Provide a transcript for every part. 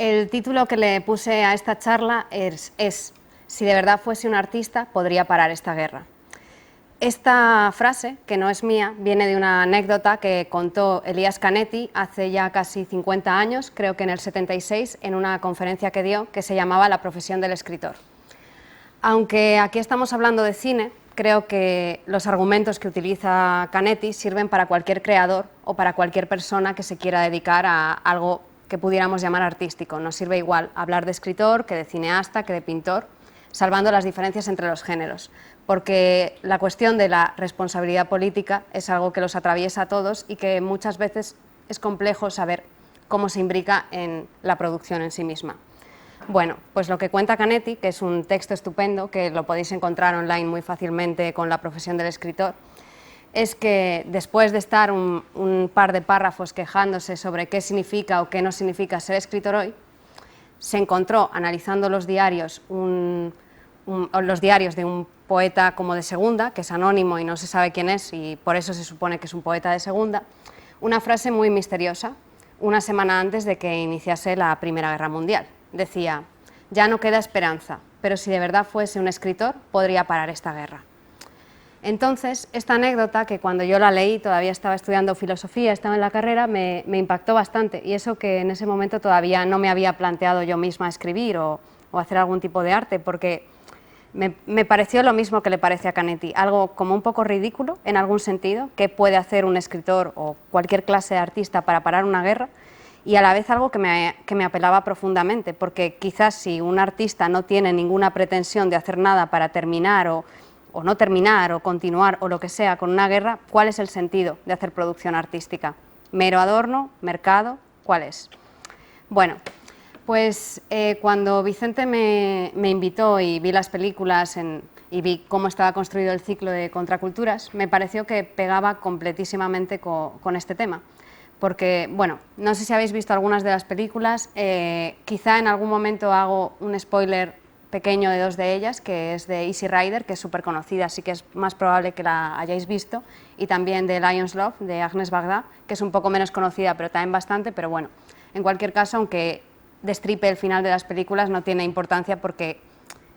El título que le puse a esta charla es «Si de verdad fuese un artista, podría parar esta guerra». Esta frase, que no es mía, viene de una anécdota que contó Elias Canetti hace ya casi 50 años, creo que en el 76, en una conferencia que dio que se llamaba La profesión del escritor. Aunque aquí estamos hablando de cine, creo que los argumentos que utiliza Canetti sirven para cualquier creador o para cualquier persona que se quiera dedicar a algo que pudiéramos llamar artístico. Nos sirve igual hablar de escritor que de cineasta, que de pintor, salvando las diferencias entre los géneros, porque la cuestión de la responsabilidad política es algo que los atraviesa a todos y que muchas veces es complejo saber cómo se imbrica en la producción en sí misma. Bueno, pues lo que cuenta Canetti, que es un texto estupendo, que lo podéis encontrar online muy fácilmente con La profesión del escritor, es que después de estar un par de párrafos quejándose sobre qué significa o qué no significa ser escritor hoy, se encontró analizando los diarios de un poeta como de segunda, que es anónimo y no se sabe quién es y por eso se supone que es un poeta de segunda, una frase muy misteriosa, una semana antes de que iniciase la Primera Guerra Mundial. Decía: «Ya no queda esperanza, pero si de verdad fuese un escritor, podría parar esta guerra». Entonces, esta anécdota, que cuando yo la leí, todavía estaba estudiando filosofía, estaba en la carrera, me impactó bastante, y eso que en ese momento todavía no me había planteado yo misma escribir o hacer algún tipo de arte, porque me pareció lo mismo que le parece a Canetti, algo como un poco ridículo en algún sentido, que puede hacer un escritor o cualquier clase de artista para parar una guerra, y a la vez algo que me apelaba profundamente, porque quizás si un artista no tiene ninguna pretensión de hacer nada para terminar o no terminar, o continuar, o lo que sea, con una guerra, ¿cuál es el sentido de hacer producción artística? ¿Mero adorno? ¿Mercado? ¿Cuál es? Bueno, pues cuando Vicente me invitó y vi las películas y vi cómo estaba construido el ciclo de Contraculturas, me pareció que pegaba completísimamente con este tema. Porque, bueno, no sé si habéis visto algunas de las películas, quizá en algún momento hago un spoiler pequeño de dos de ellas, que es de Easy Rider, que es súper conocida, así que es más probable que la hayáis visto, y también de Lion's Love, de Agnes Varda, que es un poco menos conocida, pero también bastante, pero bueno, en cualquier caso, aunque destripe el final de las películas, no tiene importancia porque,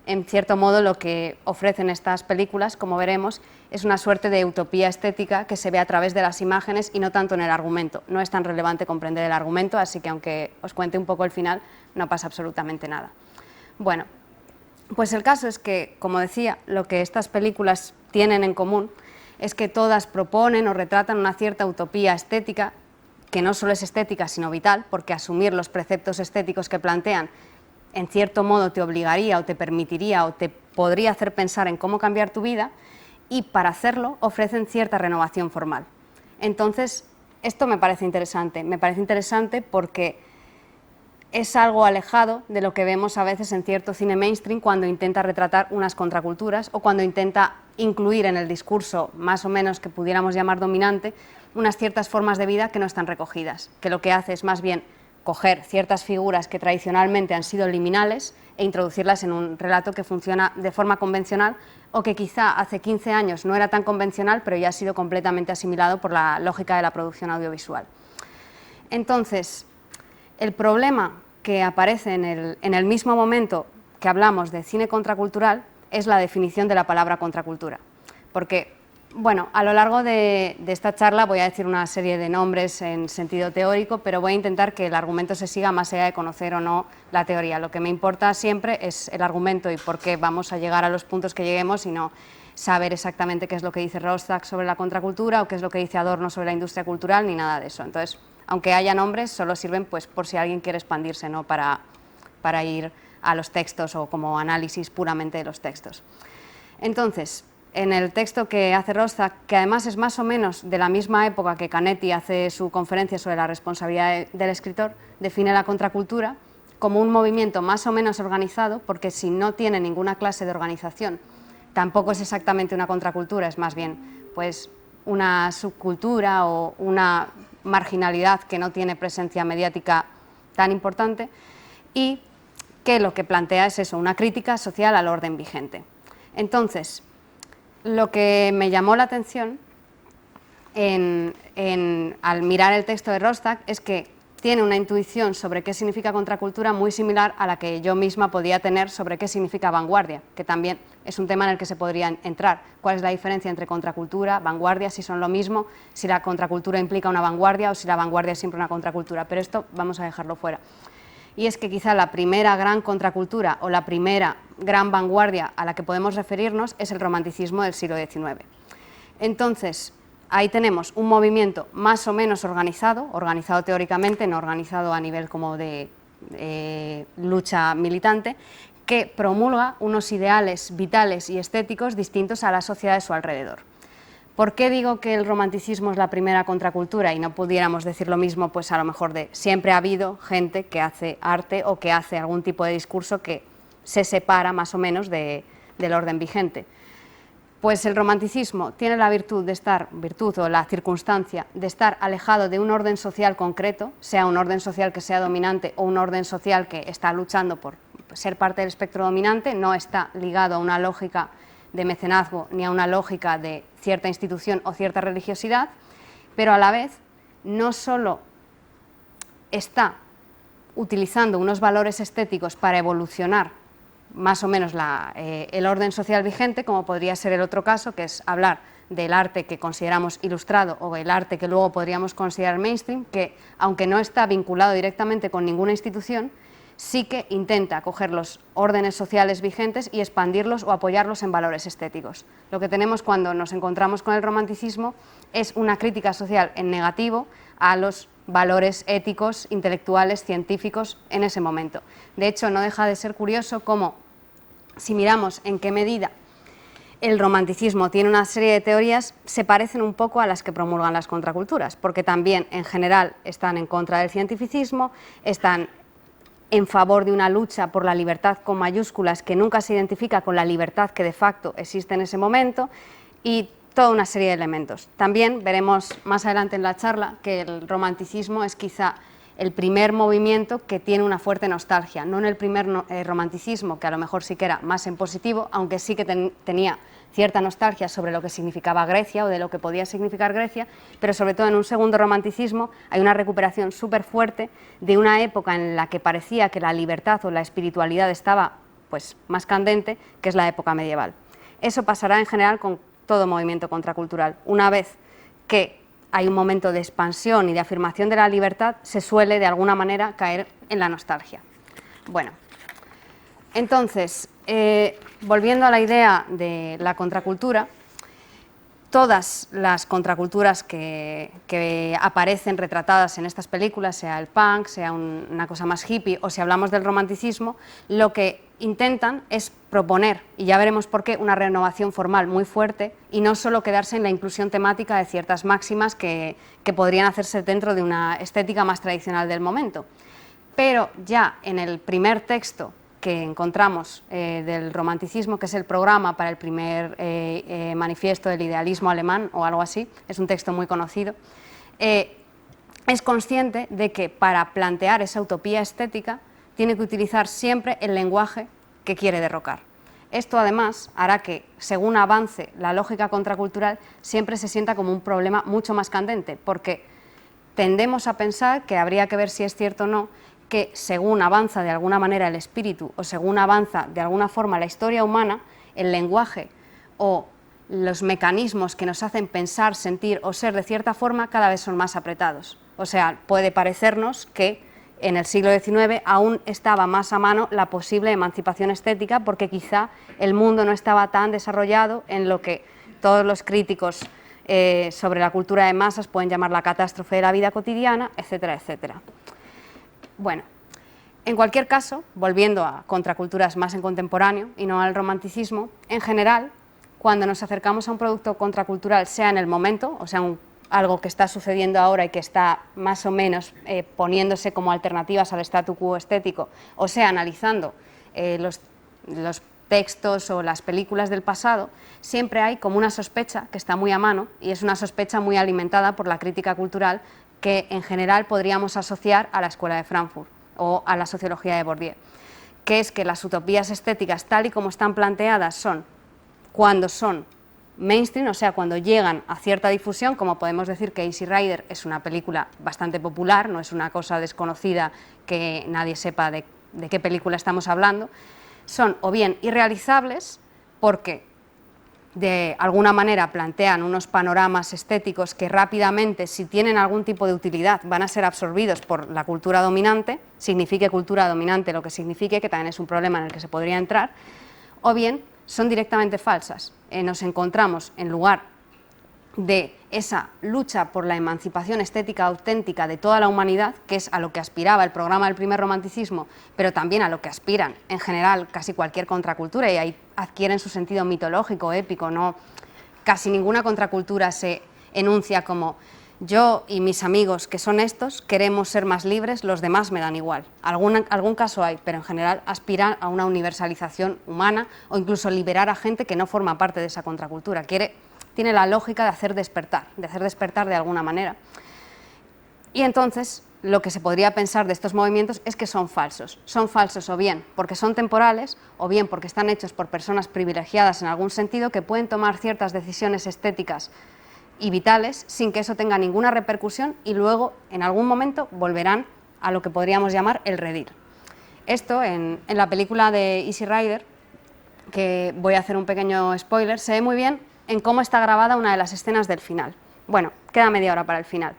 en cierto modo, lo que ofrecen estas películas, como veremos, es una suerte de utopía estética que se ve a través de las imágenes y no tanto en el argumento. No es tan relevante comprender el argumento, así que aunque os cuente un poco el final, no pasa absolutamente nada. Bueno, pues el caso es que, como decía, lo que estas películas tienen en común es que todas proponen o retratan una cierta utopía estética, que no solo es estética, sino vital, porque asumir los preceptos estéticos que plantean, en cierto modo, te obligaría o te permitiría o te podría hacer pensar en cómo cambiar tu vida, y para hacerlo ofrecen cierta renovación formal. Entonces, esto me parece interesante porque es algo alejado de lo que vemos a veces en cierto cine mainstream cuando intenta retratar unas contraculturas o cuando intenta incluir en el discurso más o menos que pudiéramos llamar dominante unas ciertas formas de vida que no están recogidas, que lo que hace es más bien coger ciertas figuras que tradicionalmente han sido liminales e introducirlas en un relato que funciona de forma convencional o que quizá hace 15 años no era tan convencional, pero ya ha sido completamente asimilado por la lógica de la producción audiovisual. Entonces, el problema que aparece en el mismo momento que hablamos de cine contracultural es la definición de la palabra contracultura. Porque, bueno, a lo largo de esta charla voy a decir una serie de nombres en sentido teórico, pero voy a intentar que el argumento se siga más allá de conocer o no la teoría. Lo que me importa siempre es el argumento y por qué vamos a llegar a los puntos que lleguemos y no saber exactamente qué es lo que dice Rostock sobre la contracultura o qué es lo que dice Adorno sobre la industria cultural, ni nada de eso. Entonces, aunque haya nombres, solo sirven pues, por si alguien quiere expandirse, ¿no? para ir a los textos o como análisis puramente de los textos. Entonces, en el texto que hace Rostock, que además es más o menos de la misma época que Canetti hace su conferencia sobre la responsabilidad del escritor, define la contracultura como un movimiento más o menos organizado, porque si no tiene ninguna clase de organización, tampoco es exactamente una contracultura, es más bien pues, una subcultura o una marginalidad que no tiene presencia mediática tan importante y que lo que plantea es eso, una crítica social al orden vigente. Entonces, lo que me llamó la atención al mirar el texto de Rostock es que tiene una intuición sobre qué significa contracultura muy similar a la que yo misma podía tener sobre qué significa vanguardia, que también es un tema en el que se podría entrar. ¿Cuál es la diferencia entre contracultura, vanguardia, si son lo mismo, si la contracultura implica una vanguardia o si la vanguardia es siempre una contracultura? Pero esto vamos a dejarlo fuera. Y es que quizá la primera gran contracultura o la primera gran vanguardia a la que podemos referirnos es el romanticismo del siglo XIX. Entonces, ahí tenemos un movimiento más o menos organizado teóricamente, no organizado a nivel como de lucha militante, que promulga unos ideales vitales y estéticos distintos a la sociedad de su alrededor. ¿Por qué digo que el romanticismo es la primera contracultura y no pudiéramos decir lo mismo, pues a lo mejor de siempre ha habido gente que hace arte o que hace algún tipo de discurso que se separa más o menos del orden vigente? Pues el romanticismo tiene la virtud o la circunstancia de estar alejado de un orden social concreto, sea un orden social que sea dominante o un orden social que está luchando por ser parte del espectro dominante, no está ligado a una lógica de mecenazgo ni a una lógica de cierta institución o cierta religiosidad, pero a la vez no solo está utilizando unos valores estéticos para evolucionar más o menos el orden social vigente, como podría ser el otro caso, que es hablar del arte que consideramos ilustrado o el arte que luego podríamos considerar mainstream, que aunque no está vinculado directamente con ninguna institución, sí que intenta coger los órdenes sociales vigentes y expandirlos o apoyarlos en valores estéticos. Lo que tenemos cuando nos encontramos con el romanticismo es una crítica social en negativo a los valores éticos, intelectuales, científicos en ese momento. De hecho, no deja de ser curioso cómo, si miramos en qué medida el romanticismo tiene una serie de teorías, se parecen un poco a las que promulgan las contraculturas, porque también en general están en contra del cientificismo, están en favor de una lucha por la libertad con mayúsculas que nunca se identifica con la libertad que de facto existe en ese momento, y toda una serie de elementos. También veremos más adelante en la charla que el romanticismo es quizá el primer movimiento que tiene una fuerte nostalgia, no en el primer romanticismo, que a lo mejor sí que era más en positivo, aunque sí que tenía cierta nostalgia sobre lo que significaba Grecia o de lo que podía significar Grecia, pero sobre todo en un segundo romanticismo hay una recuperación súper fuerte de una época en la que parecía que la libertad o la espiritualidad estaba pues, más candente, que es la época medieval. Eso pasará en general con todo movimiento contracultural. Una vez que hay un momento de expansión y de afirmación de la libertad, se suele de alguna manera caer en la nostalgia. Bueno, entonces, volviendo a la idea de la contracultura, todas las contraculturas que aparecen retratadas en estas películas, sea el punk, sea una cosa más hippie, o si hablamos del romanticismo, lo que intentan es proponer, y ya veremos por qué, una renovación formal muy fuerte y no solo quedarse en la inclusión temática de ciertas máximas que podrían hacerse dentro de una estética más tradicional del momento. Pero ya en el primer texto que encontramos del romanticismo, que es el programa para el primer manifiesto del idealismo alemán o algo así, es un texto muy conocido, es consciente de que para plantear esa utopía estética tiene que utilizar siempre el lenguaje que quiere derrocar. Esto además hará que, según avance la lógica contracultural, siempre se sienta como un problema mucho más candente, porque tendemos a pensar, que habría que ver si es cierto o no, que según avanza de alguna manera el espíritu o según avanza de alguna forma la historia humana, el lenguaje o los mecanismos que nos hacen pensar, sentir o ser de cierta forma cada vez son más apretados. O sea, puede parecernos que en el siglo XIX aún estaba más a mano la posible emancipación estética porque quizá el mundo no estaba tan desarrollado en lo que todos los críticos sobre la cultura de masas pueden llamar la catástrofe de la vida cotidiana, etcétera, etcétera. Bueno, en cualquier caso, volviendo a contraculturas más en contemporáneo y no al romanticismo, en general, cuando nos acercamos a un producto contracultural, sea en el momento, o sea, algo que está sucediendo ahora y que está más o menos poniéndose como alternativas al statu quo estético, o sea, analizando los textos o las películas del pasado, siempre hay como una sospecha que está muy a mano y es una sospecha muy alimentada por la crítica cultural que en general podríamos asociar a la Escuela de Frankfurt o a la sociología de Bourdieu, que es que las utopías estéticas tal y como están planteadas son, cuando son mainstream, o sea, cuando llegan a cierta difusión, como podemos decir que Easy Rider es una película bastante popular, no es una cosa desconocida que nadie sepa de qué película estamos hablando, son o bien irrealizables porque de alguna manera plantean unos panoramas estéticos que rápidamente, si tienen algún tipo de utilidad, van a ser absorbidos por la cultura dominante, signifique cultura dominante lo que signifique, que también es un problema en el que se podría entrar, o bien son directamente falsas. Nos encontramos, en lugar de esa lucha por la emancipación estética auténtica de toda la humanidad, que es a lo que aspiraba el programa del primer romanticismo, pero también a lo que aspiran en general casi cualquier contracultura, y ahí adquieren su sentido mitológico, épico, ¿no? Casi ninguna contracultura se enuncia como yo y mis amigos, que son estos, queremos ser más libres, los demás me dan igual. Algún caso hay, pero en general aspiran a una universalización humana o incluso liberar a gente que no forma parte de esa contracultura. Tiene la lógica de hacer despertar de alguna manera. Y entonces lo que se podría pensar de estos movimientos es que son falsos. Son falsos o bien porque son temporales o bien porque están hechos por personas privilegiadas en algún sentido que pueden tomar ciertas decisiones estéticas y vitales sin que eso tenga ninguna repercusión y luego en algún momento volverán a lo que podríamos llamar el redil. Esto en la película de Easy Rider, que voy a hacer un pequeño spoiler, se ve muy bien en cómo está grabada una de las escenas del final. Bueno, queda media hora para el final.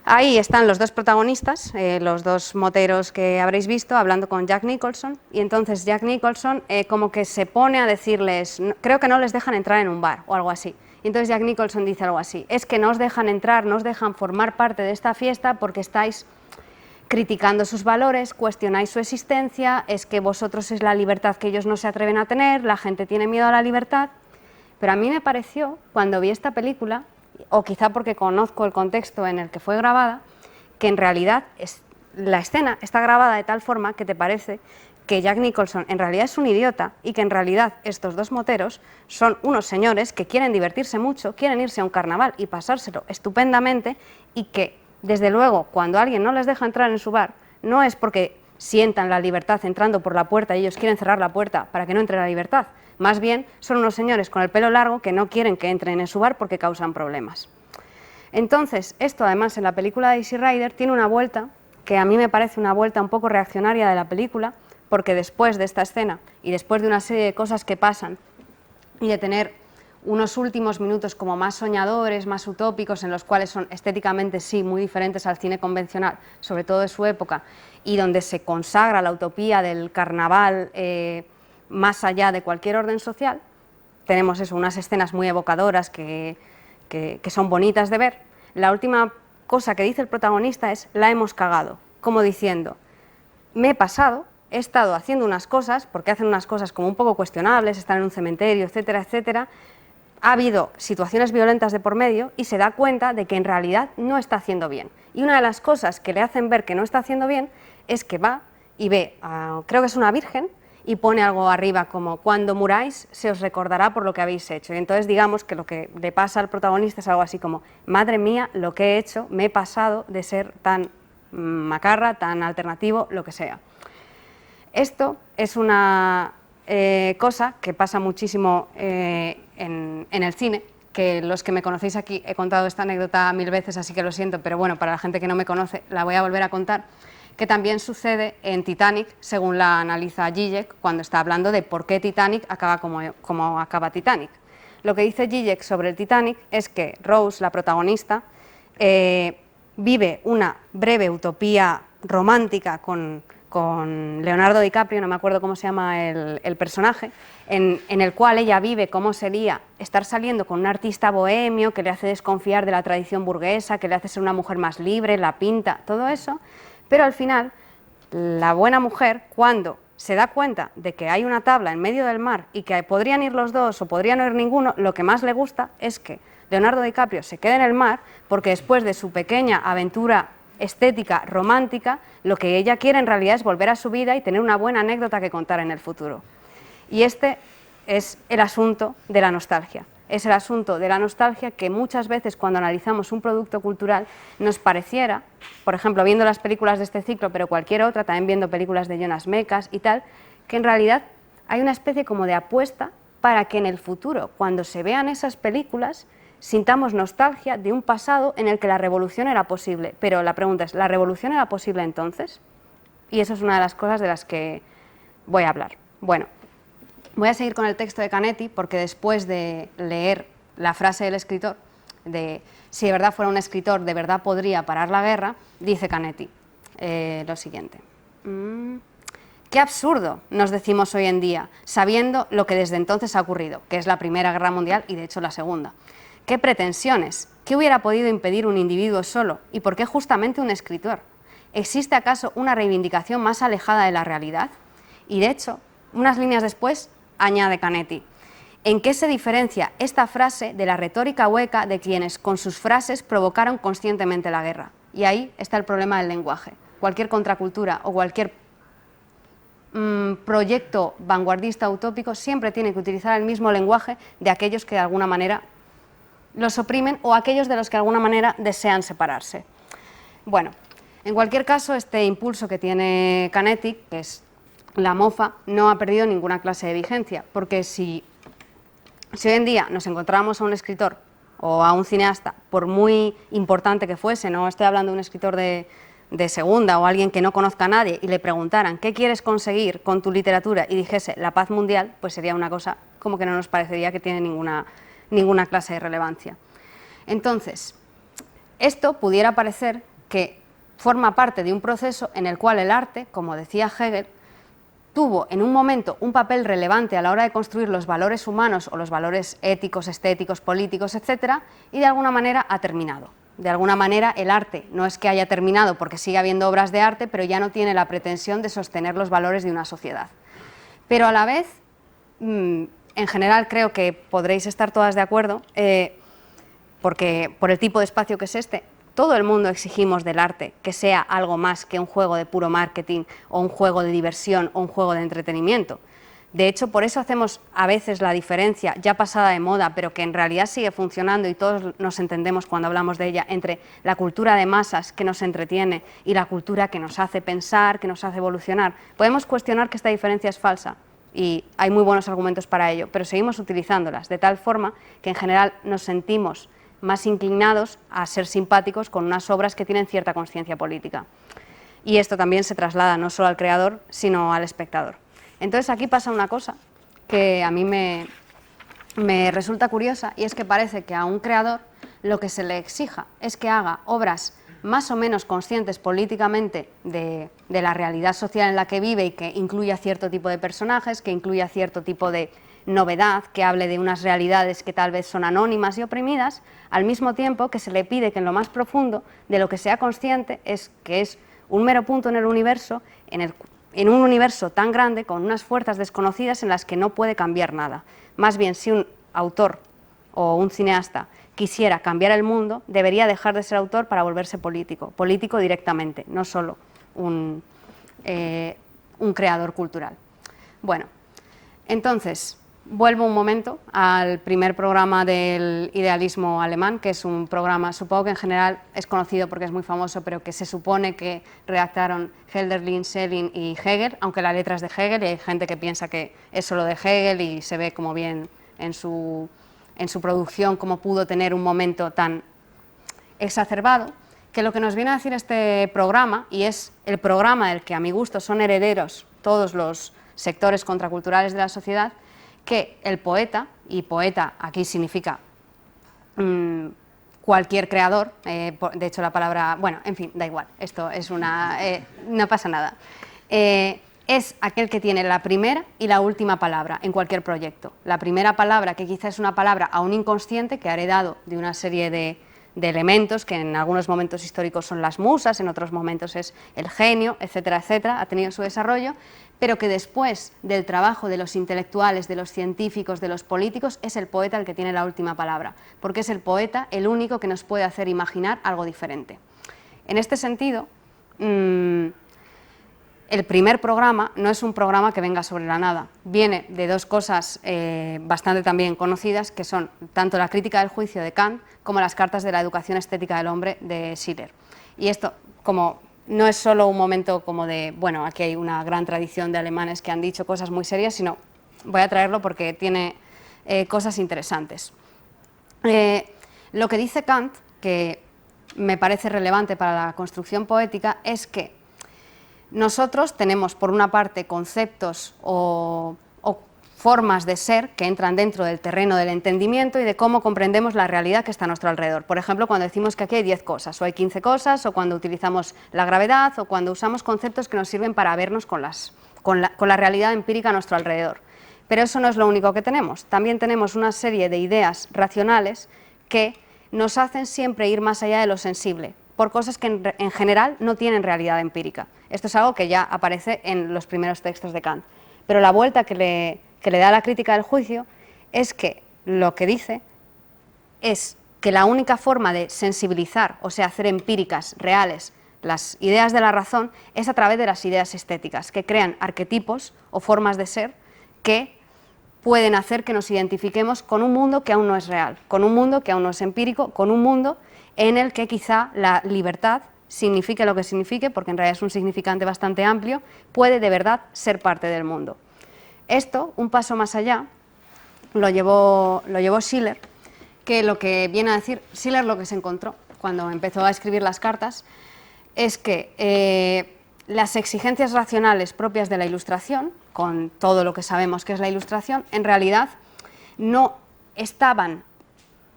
Ahí están los dos protagonistas, los dos moteros que habréis visto, hablando con Jack Nicholson, y entonces Jack Nicholson como que se pone a decirles, creo que no les dejan entrar en un bar o algo así. Y entonces Jack Nicholson dice algo así, es que no os dejan entrar, no os dejan formar parte de esta fiesta porque estáis criticando sus valores, cuestionáis su existencia, es que vosotros es la libertad que ellos no se atreven a tener, la gente tiene miedo a la libertad. Pero a mí me pareció, cuando vi esta película, o quizá porque conozco el contexto en el que fue grabada, que en realidad la escena está grabada de tal forma que te parece que Jack Nicholson en realidad es un idiota y que en realidad estos dos moteros son unos señores que quieren divertirse mucho, quieren irse a un carnaval y pasárselo estupendamente y que, desde luego, cuando alguien no les deja entrar en su bar, no es porque sientan la libertad entrando por la puerta y ellos quieren cerrar la puerta para que no entre la libertad. Más bien, son unos señores con el pelo largo que no quieren que entren en su bar porque causan problemas. Entonces, esto además en la película de Easy Rider tiene una vuelta que a mí me parece una vuelta un poco reaccionaria de la película, porque después de esta escena y después de una serie de cosas que pasan y de tener unos últimos minutos como más soñadores, más utópicos, en los cuales son estéticamente sí muy diferentes al cine convencional, sobre todo de su época, y donde se consagra la utopía del carnaval más allá de cualquier orden social, tenemos eso, unas escenas muy evocadoras que son bonitas de ver. La última cosa que dice el protagonista es, la hemos cagado, como diciendo, me he pasado, he estado haciendo unas cosas, porque hacen unas cosas como un poco cuestionables, están en un cementerio, etcétera, etcétera, ha habido situaciones violentas de por medio y se da cuenta de que en realidad no está haciendo bien. Y una de las cosas que le hacen ver que no está haciendo bien es que va y ve, creo que es una virgen, y pone algo arriba como, cuando muráis se os recordará por lo que habéis hecho. Y entonces digamos que lo que le pasa al protagonista es algo así como, madre mía, lo que he hecho, me he pasado de ser tan macarra, tan alternativo, lo que sea. Esto es una cosa que pasa muchísimo en el cine, que los que me conocéis aquí he contado esta anécdota 1000 veces, así que lo siento, pero bueno, para la gente que no me conoce la voy a volver a contar, que también sucede en Titanic, según la analiza Zizek, cuando está hablando de por qué Titanic acaba como acaba Titanic. Lo que dice Zizek sobre el Titanic es que Rose, la protagonista, vive una breve utopía romántica con Leonardo DiCaprio, no me acuerdo cómo se llama el personaje, en el cual ella vive cómo sería estar saliendo con un artista bohemio que le hace desconfiar de la tradición burguesa, que le hace ser una mujer más libre, la pinta, todo eso. Pero al final, la buena mujer, cuando se da cuenta de que hay una tabla en medio del mar y que podrían ir los dos o podrían no ir ninguno, lo que más le gusta es que Leonardo DiCaprio se quede en el mar, porque después de su pequeña aventura estética, romántica, lo que ella quiere en realidad es volver a su vida y tener una buena anécdota que contar en el futuro. Y este es el asunto de la nostalgia. Es el asunto de la nostalgia que muchas veces cuando analizamos un producto cultural nos pareciera, por ejemplo, viendo las películas de este ciclo, pero cualquier otra, también viendo películas de Jonas Mekas y tal, que en realidad hay una especie como de apuesta para que en el futuro, cuando se vean esas películas, sintamos nostalgia de un pasado en el que la revolución era posible. Pero la pregunta es, ¿la revolución era posible entonces? Y eso es una de las cosas de las que voy a hablar. Bueno, voy a seguir con el texto de Canetti, porque después de leer la frase del escritor, de si de verdad fuera un escritor, de verdad podría parar la guerra, dice Canetti lo siguiente. Qué absurdo, nos decimos hoy en día, sabiendo lo que desde entonces ha ocurrido, que es la Primera Guerra Mundial y de hecho la Segunda. ¿Qué pretensiones? ¿Qué hubiera podido impedir un individuo solo? ¿Y por qué justamente un escritor? ¿Existe acaso una reivindicación más alejada de la realidad? Y de hecho, unas líneas después, añade Canetti, ¿en qué se diferencia esta frase de la retórica hueca de quienes con sus frases provocaron conscientemente la guerra? Y ahí está el problema del lenguaje. Cualquier contracultura o cualquier proyecto vanguardista utópico siempre tiene que utilizar el mismo lenguaje de aquellos que de alguna manera los oprimen o aquellos de los que de alguna manera desean separarse. Bueno, en cualquier caso, este impulso que tiene Canetti, que es la mofa, no ha perdido ninguna clase de vigencia, porque si hoy en día nos encontramos a un escritor o a un cineasta, por muy importante que fuese, no estoy hablando de un escritor de segunda o alguien que no conozca a nadie, y le preguntaran ¿qué quieres conseguir con tu literatura? Y dijese la paz mundial, pues sería una cosa como que no nos parecería que tiene ninguna clase de relevancia. Entonces, esto pudiera parecer que forma parte de un proceso en el cual el arte, como decía Hegel, tuvo en un momento un papel relevante a la hora de construir los valores humanos o los valores éticos, estéticos, políticos, etcétera, y de alguna manera ha terminado. De alguna manera el arte no es que haya terminado porque sigue habiendo obras de arte, pero ya no tiene la pretensión de sostener los valores de una sociedad. Pero a la vez, en general creo que podréis estar todas de acuerdo, porque por el tipo de espacio que es este, todo el mundo exigimos del arte que sea algo más que un juego de puro marketing o un juego de diversión o un juego de entretenimiento. De hecho, por eso hacemos a veces la diferencia, ya pasada de moda, pero que en realidad sigue funcionando y todos nos entendemos cuando hablamos de ella, entre la cultura de masas que nos entretiene y la cultura que nos hace pensar, que nos hace evolucionar. Podemos cuestionar que esta diferencia es falsa y hay muy buenos argumentos para ello, pero seguimos utilizándolas de tal forma que en general nos sentimos más inclinados a ser simpáticos con unas obras que tienen cierta conciencia política. Y esto también se traslada no solo al creador, sino al espectador. Entonces aquí pasa una cosa que a mí me resulta curiosa, y es que parece que a un creador lo que se le exija es que haga obras más o menos conscientes políticamente de la realidad social en la que vive y que incluya cierto tipo de personajes, que incluya cierto tipo de novedad, que hable de unas realidades que tal vez son anónimas y oprimidas, al mismo tiempo que se le pide que en lo más profundo de lo que sea consciente es que es un mero punto en el universo, en un universo tan grande, con unas fuerzas desconocidas en las que no puede cambiar nada. Más bien, si un autor o un cineasta quisiera cambiar el mundo, debería dejar de ser autor para volverse político directamente, no solo un creador cultural. Bueno, entonces, vuelvo un momento al primer programa del idealismo alemán, que es un programa, supongo que en general es conocido porque es muy famoso, pero que se supone que redactaron Hölderlin, Schelling y Hegel, aunque la letra es de Hegel y hay gente que piensa que es solo de Hegel y se ve como bien en su producción cómo pudo tener un momento tan exacerbado, que lo que nos viene a decir este programa, y es el programa del que a mi gusto son herederos todos los sectores contraculturales de la sociedad, que el poeta, y poeta aquí significa cualquier creador, de hecho la palabra, bueno, en fin, da igual, esto es no pasa nada, es aquel que tiene la primera y la última palabra en cualquier proyecto. La primera palabra, que quizá es una palabra aún inconsciente, que ha heredado de una serie de elementos que en algunos momentos históricos son las musas, en otros momentos es el genio, etcétera, etcétera, ha tenido su desarrollo, pero que después del trabajo de los intelectuales, de los científicos, de los políticos, es el poeta el que tiene la última palabra, porque es el poeta el único que nos puede hacer imaginar algo diferente. En este sentido, el primer programa no es un programa que venga sobre la nada, viene de dos cosas bastante también conocidas, que son tanto la crítica del juicio de Kant como las cartas de la educación estética del hombre de Schiller. Y esto, como no es solo un momento como de, bueno, aquí hay una gran tradición de alemanes que han dicho cosas muy serias, sino voy a traerlo porque tiene cosas interesantes. Lo que dice Kant, que me parece relevante para la construcción poética, es que nosotros tenemos, por una parte, conceptos o formas de ser que entran dentro del terreno del entendimiento y de cómo comprendemos la realidad que está a nuestro alrededor. Por ejemplo, cuando decimos que aquí hay 10 cosas, o hay 15 cosas, o cuando utilizamos la gravedad, o cuando usamos conceptos que nos sirven para vernos con la realidad empírica a nuestro alrededor. Pero eso no es lo único que tenemos. También tenemos una serie de ideas racionales que nos hacen siempre ir más allá de lo sensible, por cosas que en general no tienen realidad empírica. Esto es algo que ya aparece en los primeros textos de Kant. Pero la vuelta que le da la crítica del juicio es que lo que dice es que la única forma de sensibilizar, o sea, hacer empíricas, reales, las ideas de la razón, es a través de las ideas estéticas, que crean arquetipos o formas de ser que pueden hacer que nos identifiquemos con un mundo que aún no es real, con un mundo que aún no es empírico, con un mundo en el que quizá la libertad, signifique lo que signifique, porque en realidad es un significante bastante amplio, puede de verdad ser parte del mundo. Esto, un paso más allá, lo llevó Schiller, que lo que viene a decir, Schiller lo que se encontró cuando empezó a escribir las cartas, es que las exigencias racionales propias de la Ilustración, con todo lo que sabemos que es la Ilustración, en realidad no estaban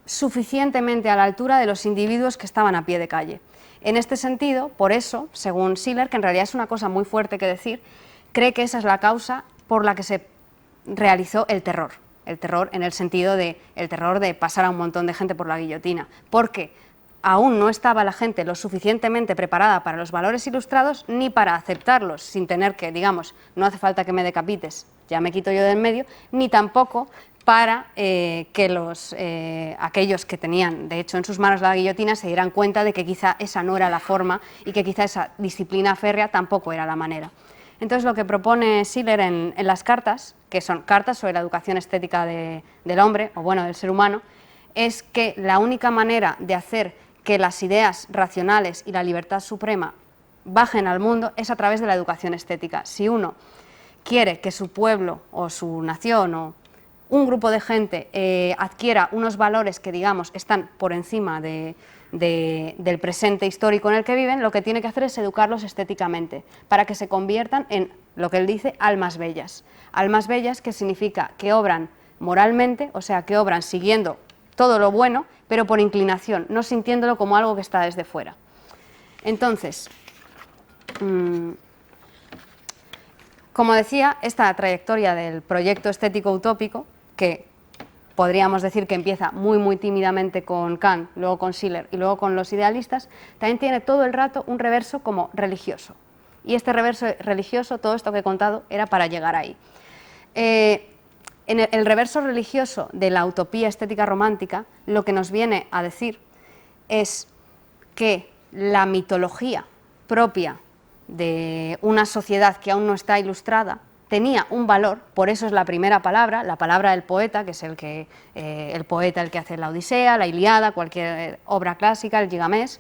suficientemente a la altura de los individuos que estaban a pie de calle. En este sentido, por eso, según Schiller, que en realidad es una cosa muy fuerte que decir, cree que esa es la causa por la que se realizó el terror en el sentido de el terror de pasar a un montón de gente por la guillotina, porque aún no estaba la gente lo suficientemente preparada para los valores ilustrados ni para aceptarlos sin tener que, digamos, no hace falta que me decapites, ya me quito yo del medio, ni tampoco para que aquellos que tenían, de hecho, en sus manos la guillotina se dieran cuenta de que quizá esa no era la forma y que quizá esa disciplina férrea tampoco era la manera. Entonces, lo que propone Schiller en las cartas, que son cartas sobre la educación estética del hombre, o bueno, del ser humano, es que la única manera de hacer que las ideas racionales y la libertad suprema bajen al mundo es a través de la educación estética. Si uno quiere que su pueblo o su nación o un grupo de gente adquiera unos valores que, digamos, están por encima del presente histórico en el que viven, lo que tiene que hacer es educarlos estéticamente, para que se conviertan en, lo que él dice, almas bellas. Almas bellas, que significa que obran moralmente, o sea, que obran siguiendo todo lo bueno, pero por inclinación, no sintiéndolo como algo que está desde fuera. Entonces, como decía, esta trayectoria del proyecto estético utópico, que podríamos decir que empieza muy tímidamente con Kant, luego con Schiller y luego con los idealistas, también tiene todo el rato un reverso como religioso. Y este reverso religioso, todo esto que he contado, era para llegar ahí. En el reverso religioso de la utopía estética romántica, lo que nos viene a decir es que la mitología propia de una sociedad que aún no está ilustrada tenía un valor, por eso es la primera palabra, la palabra del poeta, que es el poeta el que hace la Odisea, la Ilíada, cualquier obra clásica, el Gilgamesh,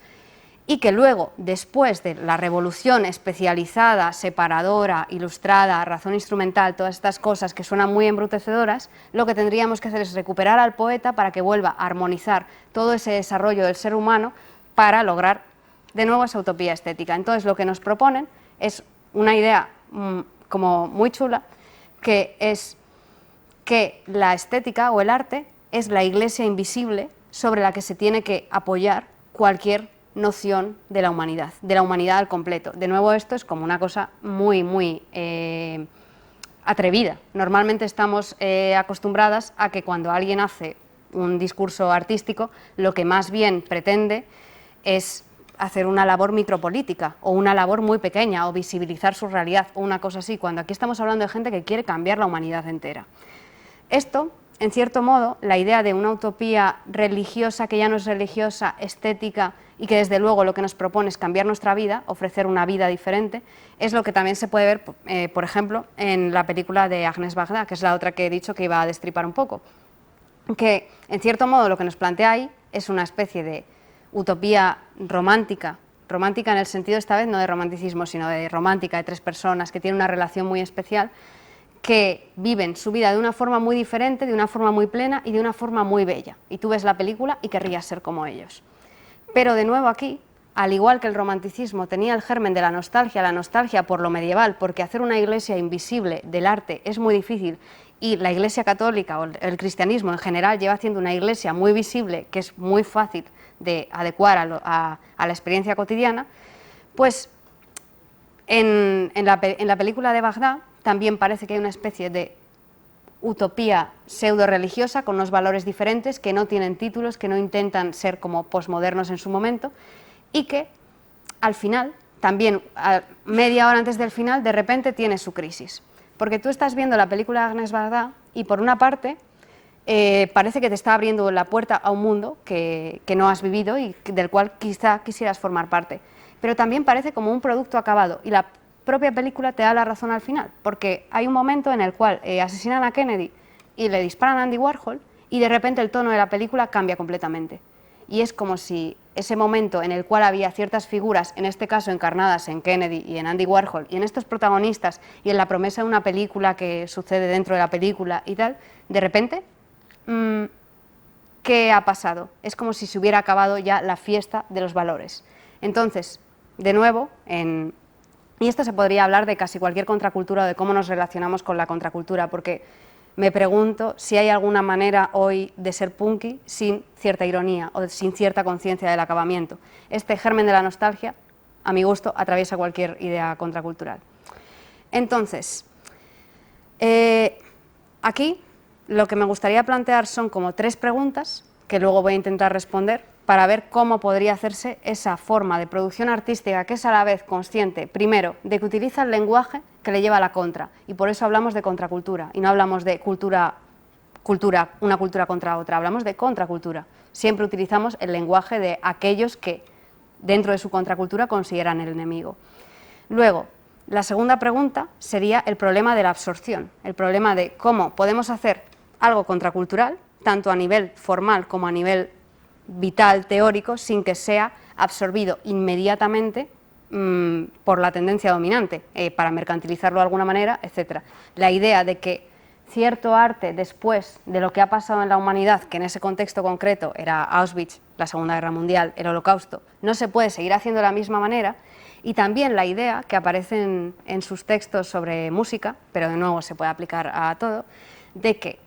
y que luego, después de la revolución especializada, separadora, ilustrada, razón instrumental, todas estas cosas que suenan muy embrutecedoras, lo que tendríamos que hacer es recuperar al poeta para que vuelva a armonizar todo ese desarrollo del ser humano para lograr de nuevo esa utopía estética. Entonces, lo que nos proponen es una idea como muy chula, que es que la estética o el arte es la iglesia invisible sobre la que se tiene que apoyar cualquier noción de la humanidad al completo. De nuevo, esto es como una cosa muy atrevida. Normalmente estamos acostumbradas a que cuando alguien hace un discurso artístico, lo que más bien pretende es hacer una labor micropolítica o una labor muy pequeña o visibilizar su realidad o una cosa así, cuando aquí estamos hablando de gente que quiere cambiar la humanidad entera. Esto, en cierto modo, la idea de una utopía religiosa que ya no es religiosa, estética y que desde luego lo que nos propone es cambiar nuestra vida, ofrecer una vida diferente, es lo que también se puede ver, por ejemplo, en la película de Agnès Varda, que es la otra que he dicho que iba a destripar un poco, que en cierto modo lo que nos plantea ahí es una especie de utopía romántica en el sentido esta vez no de romanticismo, sino de romántica, de tres personas que tienen una relación muy especial, que viven su vida de una forma muy diferente, de una forma muy plena y de una forma muy bella. Y tú ves la película y querrías ser como ellos. Pero de nuevo aquí, al igual que el romanticismo tenía el germen de la nostalgia por lo medieval, porque hacer una iglesia invisible del arte es muy difícil, y la Iglesia católica o el cristianismo en general lleva haciendo una iglesia muy visible, que es muy fácil de adecuar a la experiencia cotidiana, pues en la película de Bagdad también parece que hay una especie de utopía pseudo-religiosa con unos valores diferentes que no tienen títulos, que no intentan ser como posmodernos en su momento, y que al final, también media hora antes del final, de repente tiene su crisis. Porque tú estás viendo la película de Agnes Varda y por una parte parece que te está abriendo la puerta a un mundo que no has vivido y del cual quizá quisieras formar parte. Pero también parece como un producto acabado y la propia película te da la razón al final, porque hay un momento en el cual asesinan a Kennedy y le disparan a Andy Warhol y de repente el tono de la película cambia completamente. Y es como si ese momento en el cual había ciertas figuras, en este caso encarnadas en Kennedy y en Andy Warhol, y en estos protagonistas, y en la promesa de una película que sucede dentro de la película y tal, de repente, ¿qué ha pasado? Es como si se hubiera acabado ya la fiesta de los valores. Entonces, de nuevo, y esto se podría hablar de casi cualquier contracultura o de cómo nos relacionamos con la contracultura, porque me pregunto si hay alguna manera hoy de ser punky sin cierta ironía o sin cierta conciencia del acabamiento. Este germen de la nostalgia, a mi gusto, atraviesa cualquier idea contracultural. Entonces, aquí lo que me gustaría plantear son como 3 preguntas que luego voy a intentar responder para ver cómo podría hacerse esa forma de producción artística que es a la vez consciente, primero, de que utiliza el lenguaje que le lleva a la contra, y por eso hablamos de contracultura, y no hablamos de una cultura contra otra, hablamos de contracultura. Siempre utilizamos el lenguaje de aquellos que dentro de su contracultura consideran el enemigo. Luego, la segunda pregunta sería el problema de la absorción, el problema de cómo podemos hacer algo contracultural, tanto a nivel formal como a nivel vital, teórico, sin que sea absorbido inmediatamente por la tendencia dominante, para mercantilizarlo de alguna manera, etc. La idea de que cierto arte, después de lo que ha pasado en la humanidad, que en ese contexto concreto era Auschwitz, la Segunda Guerra Mundial, el Holocausto, no se puede seguir haciendo de la misma manera, y también la idea que aparece en sus textos sobre música, pero de nuevo se puede aplicar a todo, de que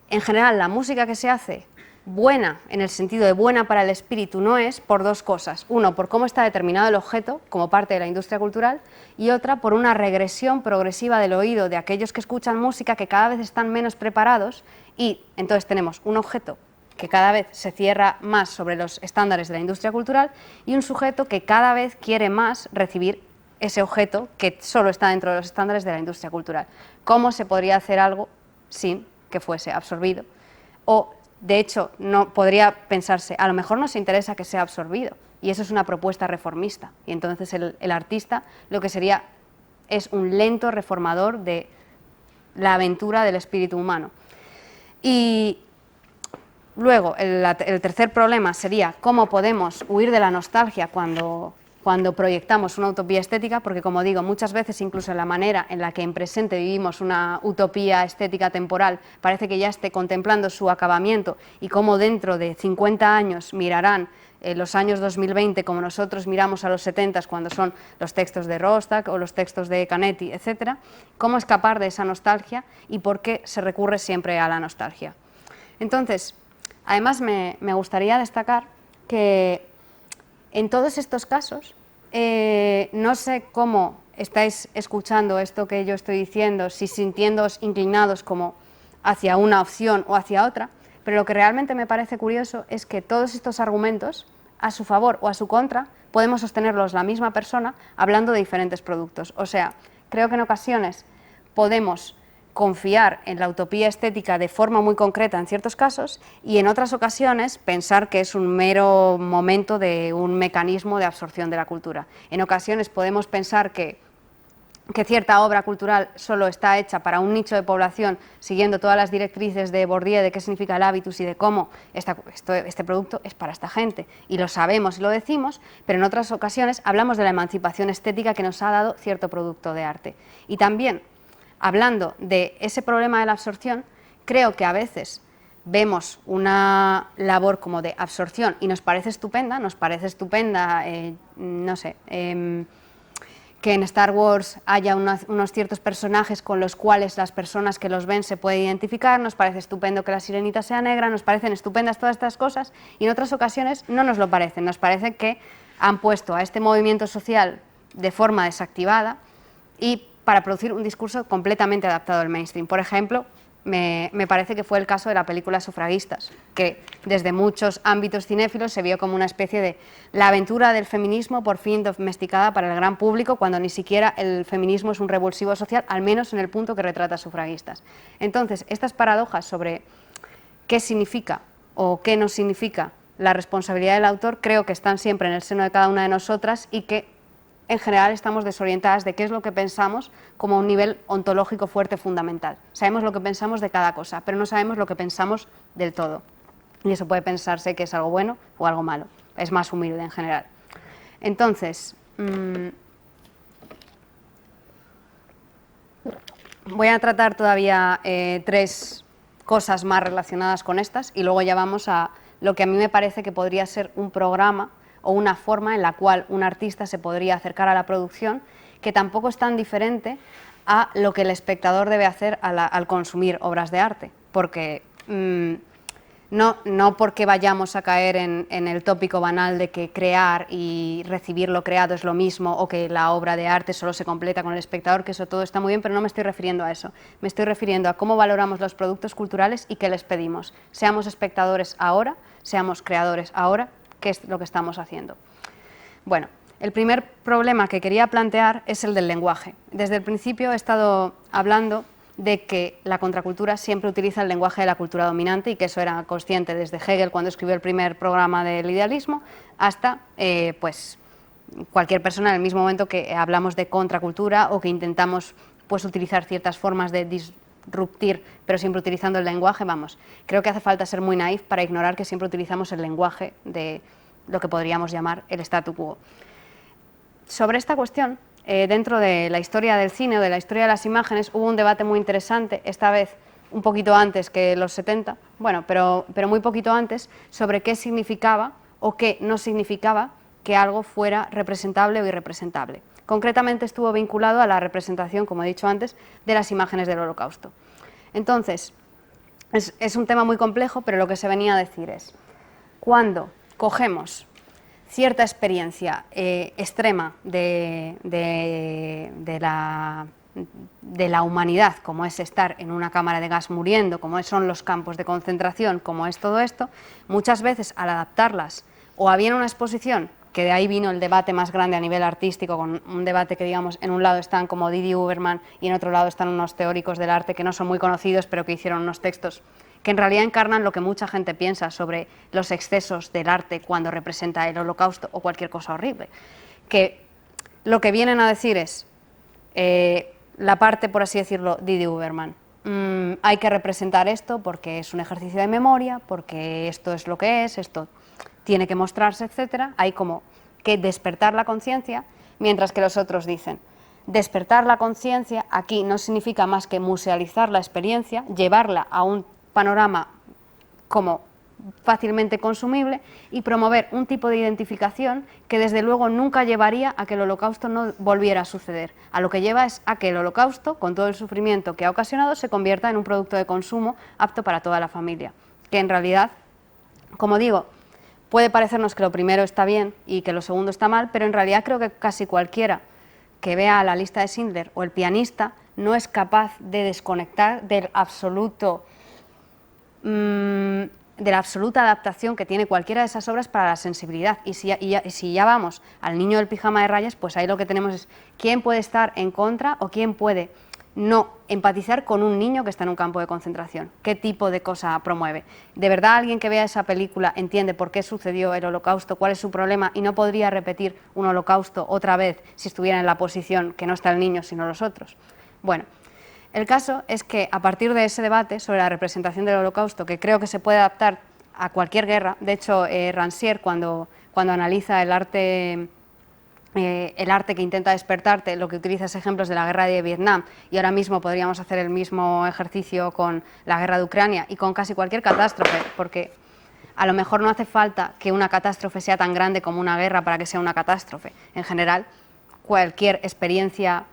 en general la música que se hace buena, en el sentido de buena para el espíritu, no es por 2 cosas. Uno, por cómo está determinado el objeto como parte de la industria cultural, y otra, por una regresión progresiva del oído de aquellos que escuchan música que cada vez están menos preparados, y entonces tenemos un objeto que cada vez se cierra más sobre los estándares de la industria cultural y un sujeto que cada vez quiere más recibir ese objeto que solo está dentro de los estándares de la industria cultural. ¿Cómo se podría hacer algo sin que fuese absorbido? O de hecho, no podría pensarse, a lo mejor nos interesa que sea absorbido, y eso es una propuesta reformista, y entonces el artista lo que sería es un lento reformador de la aventura del espíritu humano. Y luego, el tercer problema sería cómo podemos huir de la nostalgia cuando proyectamos una utopía estética, porque como digo, muchas veces incluso en la manera en la que en presente vivimos una utopía estética temporal parece que ya esté contemplando su acabamiento, y cómo dentro de 50 años mirarán los años 2020 como nosotros miramos a los 70 cuando son los textos de Rostock o los textos de Canetti, etc. Cómo escapar de esa nostalgia y por qué se recurre siempre a la nostalgia. Entonces, además me gustaría destacar que en todos estos casos, no sé cómo estáis escuchando esto que yo estoy diciendo, si sintiéndoos inclinados como hacia una opción o hacia otra, pero lo que realmente me parece curioso es que todos estos argumentos, a su favor o a su contra, podemos sostenerlos la misma persona hablando de diferentes productos. O sea, creo que en ocasiones podemos confiar en la utopía estética de forma muy concreta en ciertos casos, y en otras ocasiones pensar que es un mero momento de un mecanismo de absorción de la cultura. En ocasiones podemos pensar que cierta obra cultural solo está hecha para un nicho de población, siguiendo todas las directrices de Bourdieu de qué significa el hábitus y de cómo este producto es para esta gente, y lo sabemos y lo decimos, pero en otras ocasiones hablamos de la emancipación estética que nos ha dado cierto producto de arte. Y también hablando de ese problema de la absorción, creo que a veces vemos una labor como de absorción y nos parece estupenda, no sé, que en Star Wars haya unos ciertos personajes con los cuales las personas que los ven se pueden identificar, nos parece estupendo que la sirenita sea negra, nos parecen estupendas todas estas cosas, y en otras ocasiones no nos lo parecen, nos parece que han puesto a este movimiento social de forma desactivada y para producir un discurso completamente adaptado al mainstream. Por ejemplo, me parece que fue el caso de la película Sufragistas, que desde muchos ámbitos cinéfilos se vio como una especie de la aventura del feminismo por fin domesticada para el gran público, cuando ni siquiera el feminismo es un revulsivo social, al menos en el punto que retrata Sufragistas. Entonces, estas paradojas sobre qué significa o qué no significa la responsabilidad del autor, creo que están siempre en el seno de cada una de nosotras y que en general estamos desorientadas de qué es lo que pensamos como un nivel ontológico fuerte fundamental. Sabemos lo que pensamos de cada cosa, pero no sabemos lo que pensamos del todo. Y eso puede pensarse que es algo bueno o algo malo. Es más humilde en general. Entonces, voy a tratar todavía 3 cosas más relacionadas con estas y luego ya vamos a lo que a mí me parece que podría ser un programa o una forma en la cual un artista se podría acercar a la producción, que tampoco es tan diferente a lo que el espectador debe hacer al consumir obras de arte, porque no porque vayamos a caer en el tópico banal de que crear y recibir lo creado es lo mismo, o que la obra de arte solo se completa con el espectador, que eso todo está muy bien, pero no me estoy refiriendo a eso. Me estoy refiriendo a cómo valoramos los productos culturales y qué les pedimos. Seamos espectadores ahora, seamos creadores ahora, qué es lo que estamos haciendo. Bueno, el primer problema que quería plantear es el del lenguaje. Desde el principio he estado hablando de que la contracultura siempre utiliza el lenguaje de la cultura dominante y que eso era consciente desde Hegel cuando escribió el primer programa del idealismo hasta pues, cualquier persona en el mismo momento que hablamos de contracultura o que intentamos pues, utilizar ciertas formas de disruptir, pero siempre utilizando el lenguaje, vamos, creo que hace falta ser muy naif para ignorar que siempre utilizamos el lenguaje de lo que podríamos llamar el statu quo. Sobre esta cuestión, dentro de la historia del cine o de la historia de las imágenes, hubo un debate muy interesante, esta vez un poquito antes que los 70, bueno, pero muy poquito antes, sobre qué significaba o qué no significaba que algo fuera representable o irrepresentable. Concretamente estuvo vinculado a la representación, como he dicho antes, de las imágenes del Holocausto. Entonces, es un tema muy complejo, pero lo que se venía a decir es, cuando cogemos cierta experiencia extrema de la humanidad, como es estar en una cámara de gas muriendo, como son los campos de concentración, como es todo esto, muchas veces al adaptarlas o bien a una exposición, que de ahí vino el debate más grande a nivel artístico, con un debate que, digamos, en un lado están como Didi Uberman y en otro lado están unos teóricos del arte que no son muy conocidos, pero que hicieron unos textos que en realidad encarnan lo que mucha gente piensa sobre los excesos del arte cuando representa el Holocausto o cualquier cosa horrible. Que lo que vienen a decir es, la parte, por así decirlo, Didi Uberman, hay que representar esto porque es un ejercicio de memoria, porque esto es lo que es, esto tiene que mostrarse, etcétera. Hay como que despertar la conciencia, mientras que los otros dicen, despertar la conciencia aquí no significa más que musealizar la experiencia, llevarla a un panorama como fácilmente consumible y promover un tipo de identificación que desde luego nunca llevaría a que el Holocausto no volviera a suceder. A lo que lleva es a que el Holocausto, con todo el sufrimiento que ha ocasionado, se convierta en un producto de consumo apto para toda la familia. Que en realidad, como digo, puede parecernos que lo primero está bien y que lo segundo está mal, pero en realidad creo que casi cualquiera que vea la lista de Schindler o El pianista no es capaz de desconectar de la absoluta adaptación que tiene cualquiera de esas obras para la sensibilidad. Y si ya vamos al niño del pijama de rayas, pues ahí lo que tenemos es quién puede estar en contra o quién puede no empatizar con un niño que está en un campo de concentración. ¿Qué tipo de cosa promueve? ¿De verdad alguien que vea esa película entiende por qué sucedió el Holocausto, cuál es su problema y no podría repetir un Holocausto otra vez si estuviera en la posición que no está el niño sino los otros? Bueno, el caso es que a partir de ese debate sobre la representación del Holocausto, que creo que se puede adaptar a cualquier guerra, de hecho Rancière cuando analiza el arte el arte que intenta despertarte, lo que utilizas ejemplos de la guerra de Vietnam, y ahora mismo podríamos hacer el mismo ejercicio con la guerra de Ucrania y con casi cualquier catástrofe, porque a lo mejor no hace falta que una catástrofe sea tan grande como una guerra para que sea una catástrofe. En general, cualquier experiencia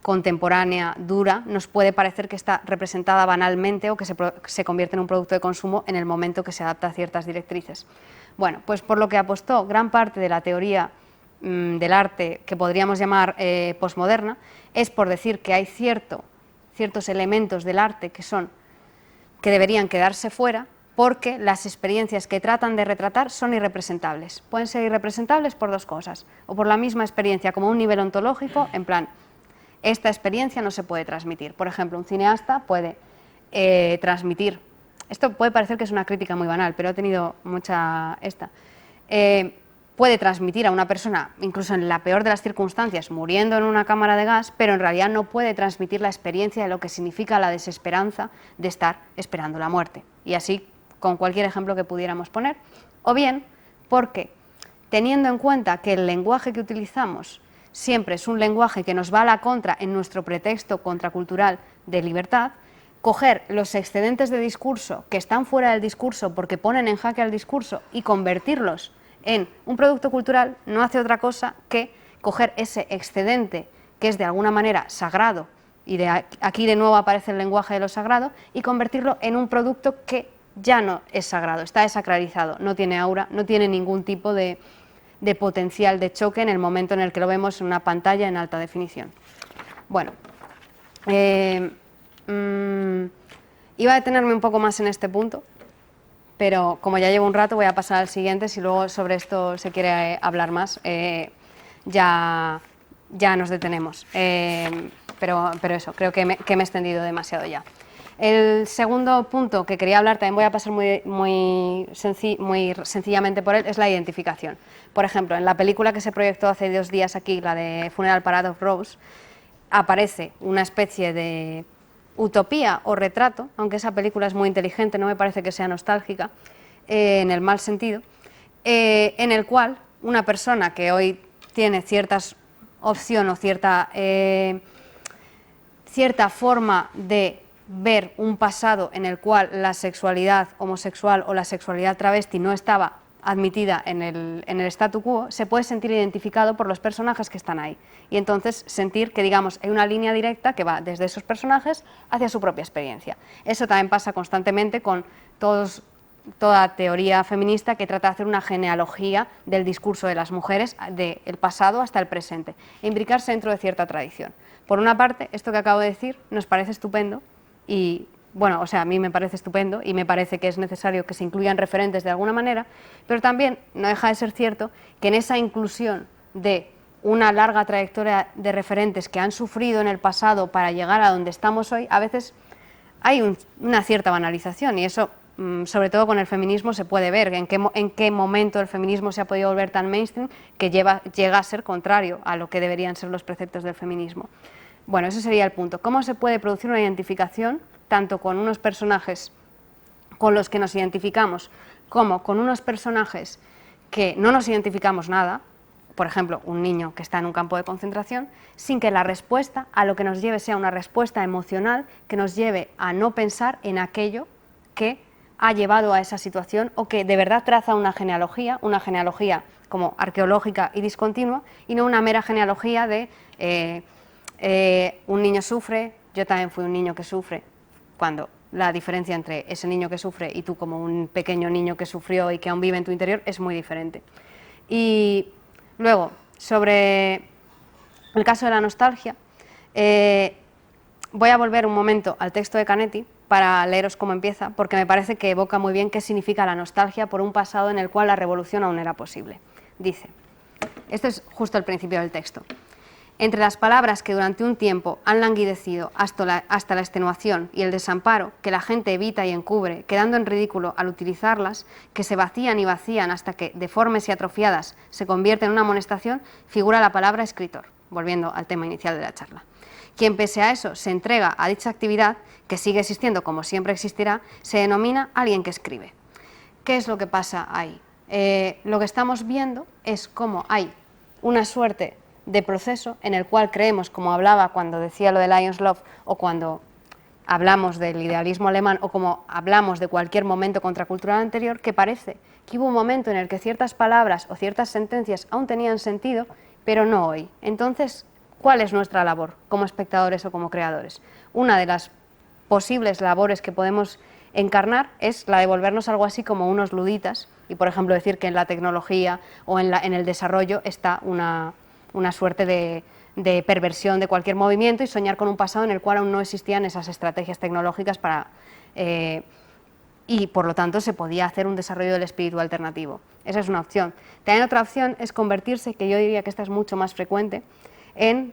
contemporánea, dura, nos puede parecer que está representada banalmente o que se convierte en un producto de consumo en el momento que se adapta a ciertas directrices. Bueno, pues por lo que apostó gran parte de la teoría del arte que podríamos llamar posmoderna, es por decir que hay ciertos elementos del arte que deberían quedarse fuera, porque las experiencias que tratan de retratar son irrepresentables. Pueden ser irrepresentables por dos cosas, o por la misma experiencia como un nivel ontológico, en plan, esta experiencia no se puede transmitir. Por ejemplo, un cineasta puede transmitir, esto puede parecer que es una crítica muy banal, pero he tenido mucha puede transmitir a una persona, incluso en la peor de las circunstancias, muriendo en una cámara de gas, pero en realidad no puede transmitir la experiencia de lo que significa la desesperanza de estar esperando la muerte. Y así con cualquier ejemplo que pudiéramos poner. O bien, porque teniendo en cuenta que el lenguaje que utilizamos siempre es un lenguaje que nos va a la contra en nuestro pretexto contracultural de libertad, coger los excedentes de discurso que están fuera del discurso porque ponen en jaque al discurso y convertirlos en un producto cultural no hace otra cosa que coger ese excedente que es de alguna manera sagrado, y aquí de nuevo aparece el lenguaje de lo sagrado, y convertirlo en un producto que ya no es sagrado, está desacralizado, no tiene aura, no tiene ningún tipo de potencial de choque en el momento en el que lo vemos en una pantalla en alta definición. Bueno, iba a detenerme un poco más en este punto, pero como ya llevo un rato voy a pasar al siguiente. Si luego sobre esto se quiere hablar más, ya nos detenemos. Pero eso, creo que me he extendido demasiado ya. El segundo punto que quería hablar, también voy a pasar muy sencillamente por él, es la identificación. Por ejemplo, en la película que se proyectó hace 2 días aquí, la de Funeral Parade of Rose, aparece una especie de utopía o retrato, aunque esa película es muy inteligente, no me parece que sea nostálgica, en el mal sentido, en el cual una persona que hoy tiene ciertas opción o cierta forma de ver un pasado en el cual la sexualidad homosexual o la sexualidad travesti no estaba admitida en el statu quo, se puede sentir identificado por los personajes que están ahí, y entonces sentir que, digamos, hay una línea directa que va desde esos personajes hacia su propia experiencia. Eso también pasa constantemente con toda teoría feminista que trata de hacer una genealogía del discurso de las mujeres del pasado hasta el presente e imbricarse dentro de cierta tradición. Por una parte, esto que acabo de decir nos parece estupendo y, bueno, o sea, a mí me parece estupendo y me parece que es necesario que se incluyan referentes de alguna manera, pero también no deja de ser cierto que en esa inclusión de una larga trayectoria de referentes que han sufrido en el pasado para llegar a donde estamos hoy, a veces hay una cierta banalización, y eso, sobre todo con el feminismo, se puede ver en qué momento el feminismo se ha podido volver tan mainstream que llega a ser contrario a lo que deberían ser los preceptos del feminismo. Bueno, ese sería el punto. ¿Cómo se puede producir una identificación tanto con unos personajes con los que nos identificamos como con unos personajes que no nos identificamos nada, por ejemplo, un niño que está en un campo de concentración, sin que la respuesta a lo que nos lleve sea una respuesta emocional que nos lleve a no pensar en aquello que ha llevado a esa situación o que de verdad traza una genealogía como arqueológica y discontinua, y no una mera genealogía de un niño sufre, yo también fui un niño que sufre, cuando la diferencia entre ese niño que sufre y tú como un pequeño niño que sufrió y que aún vive en tu interior es muy diferente. Y luego, sobre el caso de la nostalgia, voy a volver un momento al texto de Canetti para leeros cómo empieza, porque me parece que evoca muy bien qué significa la nostalgia por un pasado en el cual la revolución aún era posible. Dice, esto es justo el principio del texto: entre las palabras que durante un tiempo han languidecido hasta la extenuación y el desamparo, que la gente evita y encubre, quedando en ridículo al utilizarlas, que se vacían y vacían hasta que, deformes y atrofiadas, se convierten en una amonestación, figura la palabra escritor, volviendo al tema inicial de la charla. Quien, pese a eso, se entrega a dicha actividad, que sigue existiendo como siempre existirá, se denomina alguien que escribe. ¿Qué es lo que pasa ahí? Lo que estamos viendo es cómo hay una suerte de proceso en el cual creemos, como hablaba cuando decía lo de Lions Love o cuando hablamos del idealismo alemán o como hablamos de cualquier momento contracultural anterior, que parece que hubo un momento en el que ciertas palabras o ciertas sentencias aún tenían sentido, pero no hoy. Entonces, ¿cuál es nuestra labor como espectadores o como creadores? Una de las posibles labores que podemos encarnar es la de volvernos algo así como unos luditas y, por ejemplo, decir que en la tecnología o en el desarrollo está una suerte de perversión de cualquier movimiento y soñar con un pasado en el cual aún no existían esas estrategias tecnológicas para... y por lo tanto se podía hacer un desarrollo del espíritu alternativo. Esa es una opción. También otra opción es convertirse, que yo diría que esta es mucho más frecuente, en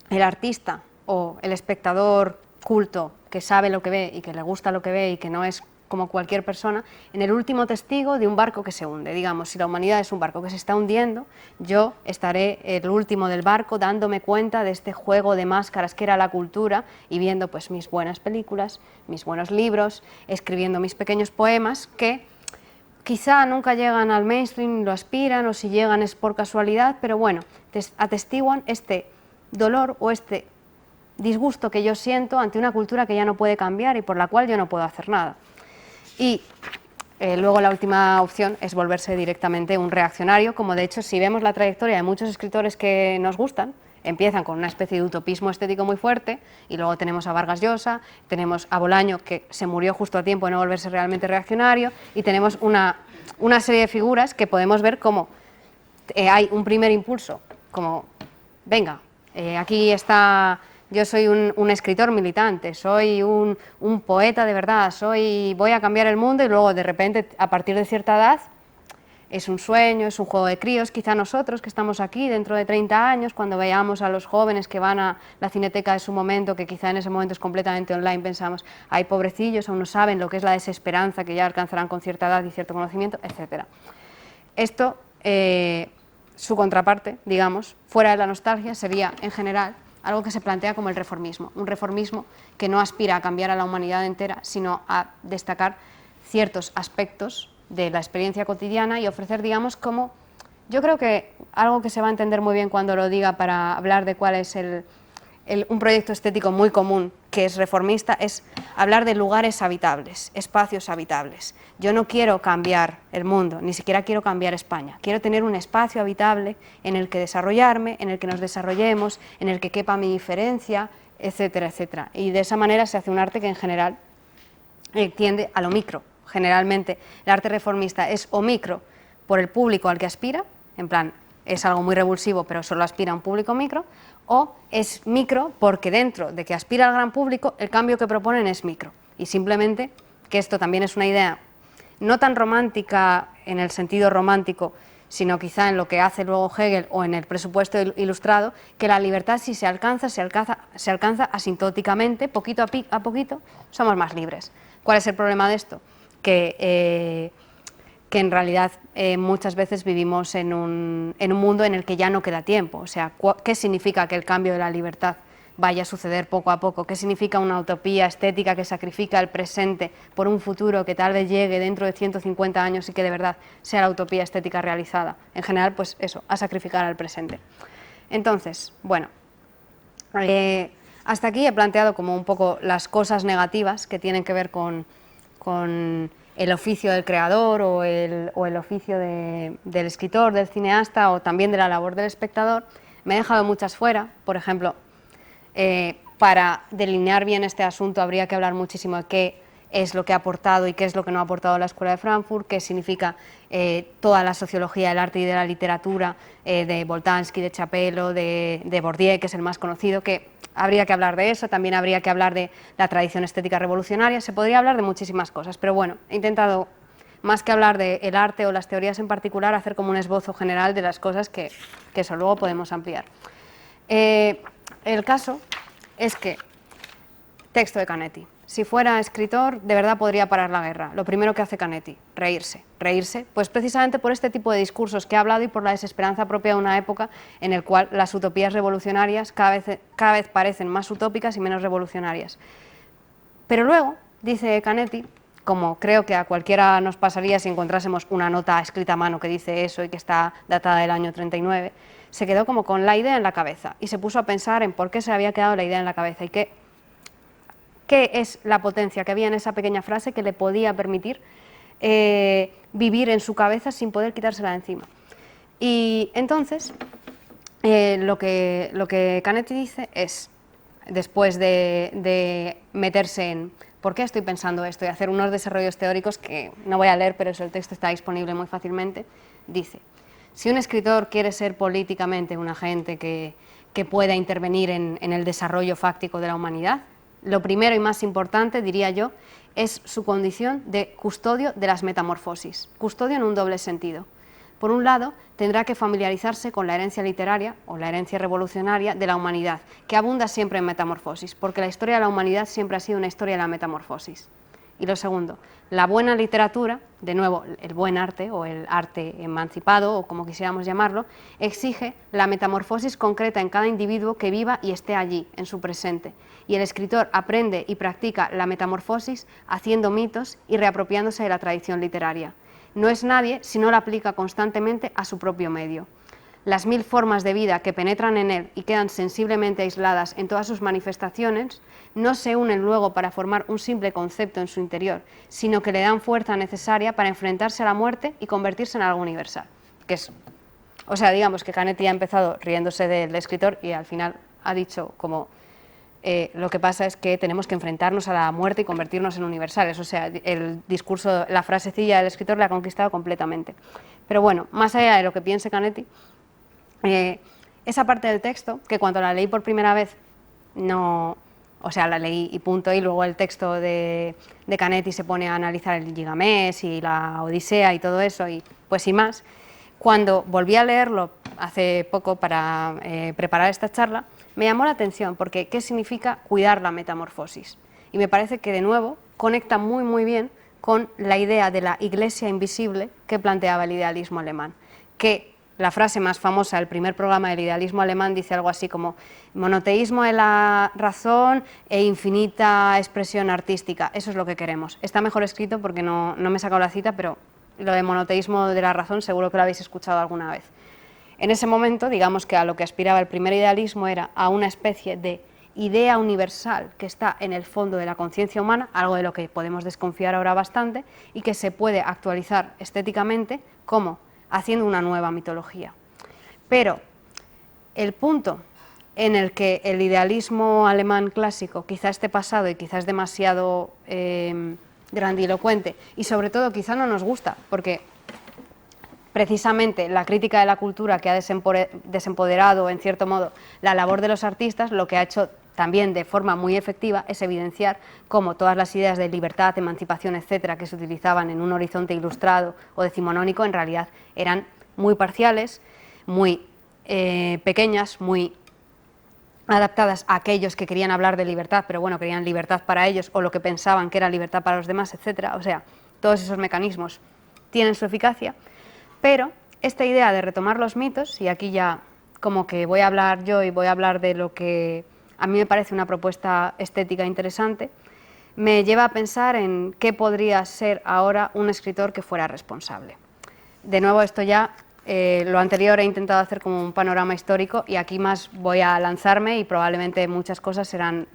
el artista o el espectador culto que sabe lo que ve y que le gusta lo que ve y que no es como cualquier persona, en el último testigo de un barco que se hunde. Digamos, si la humanidad es un barco que se está hundiendo, yo estaré el último del barco dándome cuenta de este juego de máscaras que era la cultura y viendo pues mis buenas películas, mis buenos libros, escribiendo mis pequeños poemas que quizá nunca llegan al mainstream, lo aspiran, o si llegan es por casualidad, pero bueno, atestiguan este dolor o este disgusto que yo siento ante una cultura que ya no puede cambiar y por la cual yo no puedo hacer nada. Y luego la última opción es volverse directamente un reaccionario, como de hecho si vemos la trayectoria de muchos escritores que nos gustan, empiezan con una especie de utopismo estético muy fuerte y luego tenemos a Vargas Llosa, tenemos a Bolaño que se murió justo a tiempo de no volverse realmente reaccionario y tenemos una serie de figuras que podemos ver como hay un primer impulso, como venga, aquí está... Yo soy un escritor militante, soy un poeta de verdad, voy a cambiar el mundo y luego de repente a partir de cierta edad es un sueño, es un juego de críos, quizá nosotros que estamos aquí dentro de 30 años, cuando veamos a los jóvenes que van a la cineteca de su momento, que quizá en ese momento es completamente online, pensamos, ay pobrecillos, aún no saben lo que es la desesperanza que ya alcanzarán con cierta edad y cierto conocimiento, etc. Esto, su contraparte, digamos, fuera de la nostalgia, sería en general algo que se plantea como el reformismo, un reformismo que no aspira a cambiar a la humanidad entera, sino a destacar ciertos aspectos de la experiencia cotidiana y ofrecer, digamos, como, yo creo que algo que se va a entender muy bien cuando lo diga para hablar de cuál es un proyecto estético muy común que es reformista, es hablar de lugares habitables, espacios habitables. Yo no quiero cambiar el mundo, ni siquiera quiero cambiar España. Quiero tener un espacio habitable en el que desarrollarme, en el que nos desarrollemos, en el que quepa mi diferencia, etcétera, etcétera. Y de esa manera se hace un arte que en general tiende a lo micro. Generalmente el arte reformista es o micro por el público al que aspira, en plan, es algo muy revulsivo pero solo aspira a un público micro, o es micro porque dentro de que aspira al gran público el cambio que proponen es micro. Y simplemente, que esto también es una idea no tan romántica en el sentido romántico, sino quizá en lo que hace luego Hegel o en el presupuesto ilustrado, que la libertad si se alcanza asintóticamente, poquito a poquito, somos más libres. ¿Cuál es el problema de esto? Que en realidad muchas veces vivimos en un mundo en el que ya no queda tiempo. O sea, ¿qué significa que el cambio de la libertad vaya a suceder poco a poco? ¿Qué significa una utopía estética que sacrifica el presente por un futuro que tal vez llegue dentro de 150 años y que de verdad sea la utopía estética realizada? En general, pues eso, a sacrificar al presente. Entonces, bueno, hasta aquí he planteado como un poco las cosas negativas que tienen que ver con el oficio del creador o el oficio del escritor, del cineasta o también de la labor del espectador. Me he dejado muchas fuera, por ejemplo, para delinear bien este asunto habría que hablar muchísimo de qué es lo que ha aportado y qué es lo que no ha aportado la Escuela de Frankfurt, qué significa toda la sociología del arte y de la literatura de Boltanski, de Chapello, de Bourdieu, que es el más conocido, que habría que hablar de eso, también habría que hablar de la tradición estética revolucionaria, se podría hablar de muchísimas cosas, pero bueno, he intentado, más que hablar del arte o las teorías en particular, hacer como un esbozo general de las cosas que eso luego podemos ampliar. El caso es que, texto de Canetti, si fuera escritor, de verdad podría parar la guerra. Lo primero que hace Canetti, reírse. Reírse, pues precisamente por este tipo de discursos que he hablado y por la desesperanza propia de una época en la cual las utopías revolucionarias cada vez parecen más utópicas y menos revolucionarias. Pero luego, dice Canetti, como creo que a cualquiera nos pasaría si encontrásemos una nota escrita a mano que dice eso y que está datada del año 39, se quedó como con la idea en la cabeza y se puso a pensar en por qué se había quedado la idea en la cabeza y qué es la potencia que había en esa pequeña frase que le podía permitir vivir en su cabeza sin poder quitársela de encima. Y entonces, lo que Canetti dice es, después de meterse en por qué estoy pensando esto y hacer unos desarrollos teóricos que no voy a leer, pero el texto está disponible muy fácilmente, dice: si un escritor quiere ser políticamente un agente que pueda intervenir en el desarrollo fáctico de la humanidad, lo primero y más importante, diría yo, es su condición de custodio de las metamorfosis. Custodio en un doble sentido. Por un lado, tendrá que familiarizarse con la herencia literaria o la herencia revolucionaria de la humanidad, que abunda siempre en metamorfosis, porque la historia de la humanidad siempre ha sido una historia de la metamorfosis. Y lo segundo, la buena literatura, de nuevo, el buen arte o el arte emancipado, o como quisiéramos llamarlo, exige la metamorfosis concreta en cada individuo que viva y esté allí, en su presente. Y el escritor aprende y practica la metamorfosis haciendo mitos y reapropiándose de la tradición literaria. No es nadie si no la aplica constantemente a su propio medio. Las 1000 formas de vida que penetran en él y quedan sensiblemente aisladas en todas sus manifestaciones no se unen luego para formar un simple concepto en su interior, sino que le dan fuerza necesaria para enfrentarse a la muerte y convertirse en algo universal. O sea, digamos que Canetti ha empezado riéndose del escritor y al final ha dicho como lo que pasa es que tenemos que enfrentarnos a la muerte y convertirnos en universales. O sea, el discurso, la frasecilla del escritor la ha conquistado completamente. Pero bueno, más allá de lo que piense Canetti, esa parte del texto, que cuando la leí por primera vez, no, o sea, la leí y punto, y luego el texto de Canetti se pone a analizar el Gilgamés y la Odisea y todo eso, y pues y más, cuando volví a leerlo hace poco para preparar esta charla, me llamó la atención, porque ¿qué significa cuidar la metamorfosis? Y me parece que, de nuevo, conecta muy, muy bien con la idea de la iglesia invisible que planteaba el idealismo alemán, que la frase más famosa del primer programa del idealismo alemán dice algo así como monoteísmo de la razón e infinita expresión artística. Eso es lo que queremos. Está mejor escrito porque no me he sacado la cita, pero lo de monoteísmo de la razón seguro que lo habéis escuchado alguna vez. En ese momento, digamos que a lo que aspiraba el primer idealismo era a una especie de idea universal que está en el fondo de la conciencia humana, algo de lo que podemos desconfiar ahora bastante, y que se puede actualizar estéticamente como haciendo una nueva mitología. Pero el punto en el que el idealismo alemán clásico quizá esté pasado y quizá es demasiado grandilocuente y sobre todo quizá no nos gusta, porque precisamente la crítica de la cultura que ha desempoderado en cierto modo la labor de los artistas, lo que ha hecho también de forma muy efectiva es evidenciar cómo todas las ideas de libertad, emancipación, etcétera, que se utilizaban en un horizonte ilustrado o decimonónico, en realidad eran muy parciales, muy pequeñas, muy adaptadas a aquellos que querían hablar de libertad, pero bueno, querían libertad para ellos o lo que pensaban que era libertad para los demás, etcétera. O sea, todos esos mecanismos tienen su eficacia, pero esta idea de retomar los mitos, y aquí ya como que voy a hablar yo y voy a hablar de lo que a mí me parece una propuesta estética interesante, me lleva a pensar en qué podría ser ahora un escritor que fuera responsable. De nuevo, esto ya, lo anterior he intentado hacer como un panorama histórico y aquí más voy a lanzarme y probablemente muchas cosas serán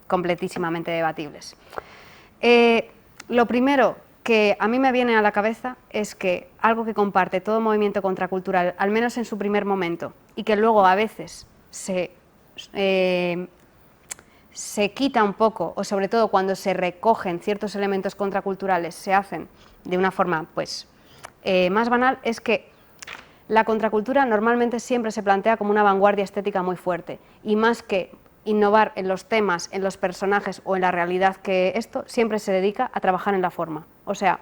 completísimamente debatibles. Lo primero que a mí me viene a la cabeza es que algo que comparte todo movimiento contracultural, al menos en su primer momento, y que luego a veces se quita un poco, o sobre todo cuando se recogen ciertos elementos contraculturales, se hacen de una forma pues, más banal, es que la contracultura normalmente siempre se plantea como una vanguardia estética muy fuerte, y más que innovar en los temas, en los personajes o en la realidad que esto, siempre se dedica a trabajar en la forma. O sea,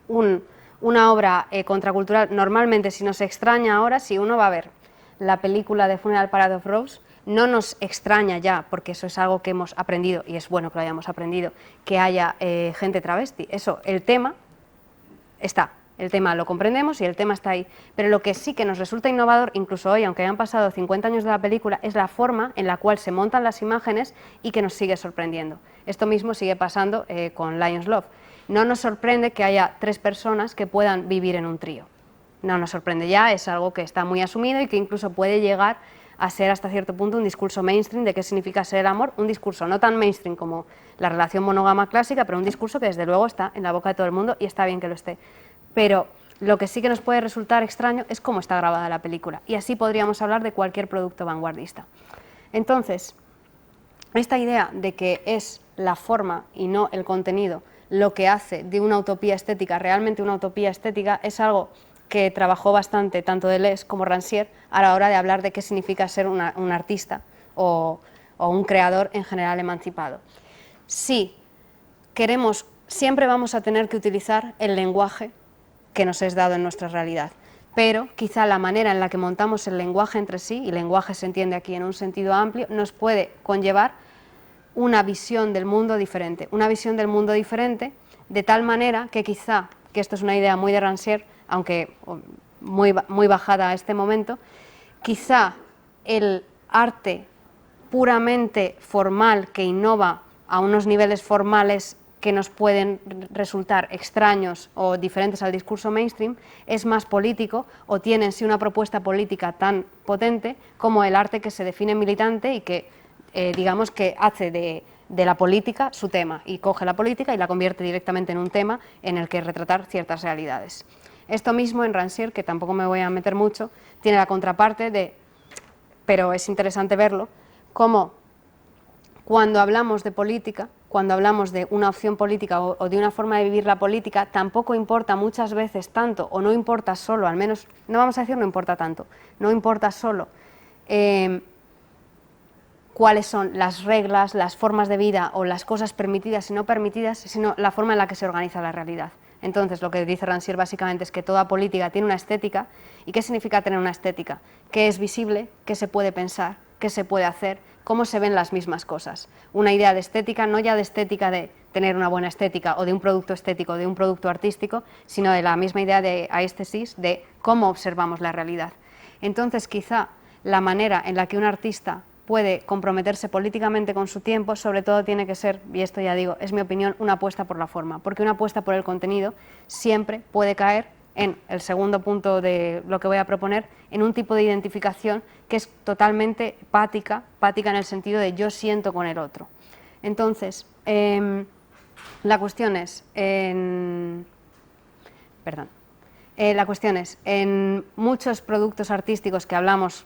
una obra contracultural, normalmente, si nos extraña ahora, si uno va a ver la película de Funeral Parade of Rose, no nos extraña ya, porque eso es algo que hemos aprendido, y es bueno que lo hayamos aprendido, que haya gente travesti. Eso, el tema está. El tema lo comprendemos y el tema está ahí, pero lo que sí que nos resulta innovador, incluso hoy, aunque hayan pasado 50 años de la película, es la forma en la cual se montan las imágenes y que nos sigue sorprendiendo. Esto mismo sigue pasando con Lions Love. No nos sorprende que haya 3 personas que puedan vivir en un trío. no nos sorprende ya, es algo que está muy asumido y que incluso puede llegar a ser hasta cierto punto un discurso mainstream de qué significa ser el amor, un discurso no tan mainstream como la relación monógama clásica, pero un discurso que desde luego está en la boca de todo el mundo y está bien que lo esté. Pero lo que sí que nos puede resultar extraño es cómo está grabada la película, y así podríamos hablar de cualquier producto vanguardista. Entonces, esta idea de que es la forma y no el contenido lo que hace de una utopía estética realmente una utopía estética es algo que trabajó bastante tanto Deleuze como Rancière a la hora de hablar de qué significa ser un artista o un creador en general emancipado. Sí, queremos, siempre vamos a tener que utilizar el lenguaje que nos es dado en nuestra realidad, pero quizá la manera en la que montamos el lenguaje entre sí, y lenguaje se entiende aquí en un sentido amplio, nos puede conllevar una visión del mundo diferente, de tal manera que quizá, que esto es una idea muy de Rancière, aunque muy bajada a este momento, quizá el arte puramente formal que innova a unos niveles formales que nos pueden resultar extraños o diferentes al discurso mainstream, es más político o tiene en sí una propuesta política tan potente como el arte que se define militante y que, digamos, que hace de la política su tema y coge la política y la convierte directamente en un tema en el que retratar ciertas realidades. Esto mismo en Rancière, que tampoco me voy a meter mucho, tiene la contraparte de, pero es interesante verlo, cómo cuando hablamos de política, cuando hablamos de una opción política o de una forma de vivir la política, tampoco importa muchas veces tanto, o no importa solo, al menos, no vamos a decir no importa tanto, no importa solo cuáles son las reglas, las formas de vida o las cosas permitidas y no permitidas, sino la forma en la que se organiza la realidad. Entonces, lo que dice Rancière básicamente es que toda política tiene una estética. ¿Y qué significa tener una estética? ¿Qué es visible? ¿Qué se puede pensar? ¿Qué se puede hacer? ¿Cómo se ven las mismas cosas? Una idea de estética, no ya de estética de tener una buena estética o de un producto estético, de un producto artístico, sino de la misma idea de aesthesis, de cómo observamos la realidad. Entonces, quizá la manera en la que un artista puede comprometerse políticamente con su tiempo, sobre todo tiene que ser, y esto ya digo, es mi opinión, una apuesta por la forma, porque una apuesta por el contenido siempre puede caer en el segundo punto de lo que voy a proponer, en un tipo de identificación que es totalmente pática en el sentido de yo siento con el otro. Entonces, la cuestión es, en muchos productos artísticos que hablamos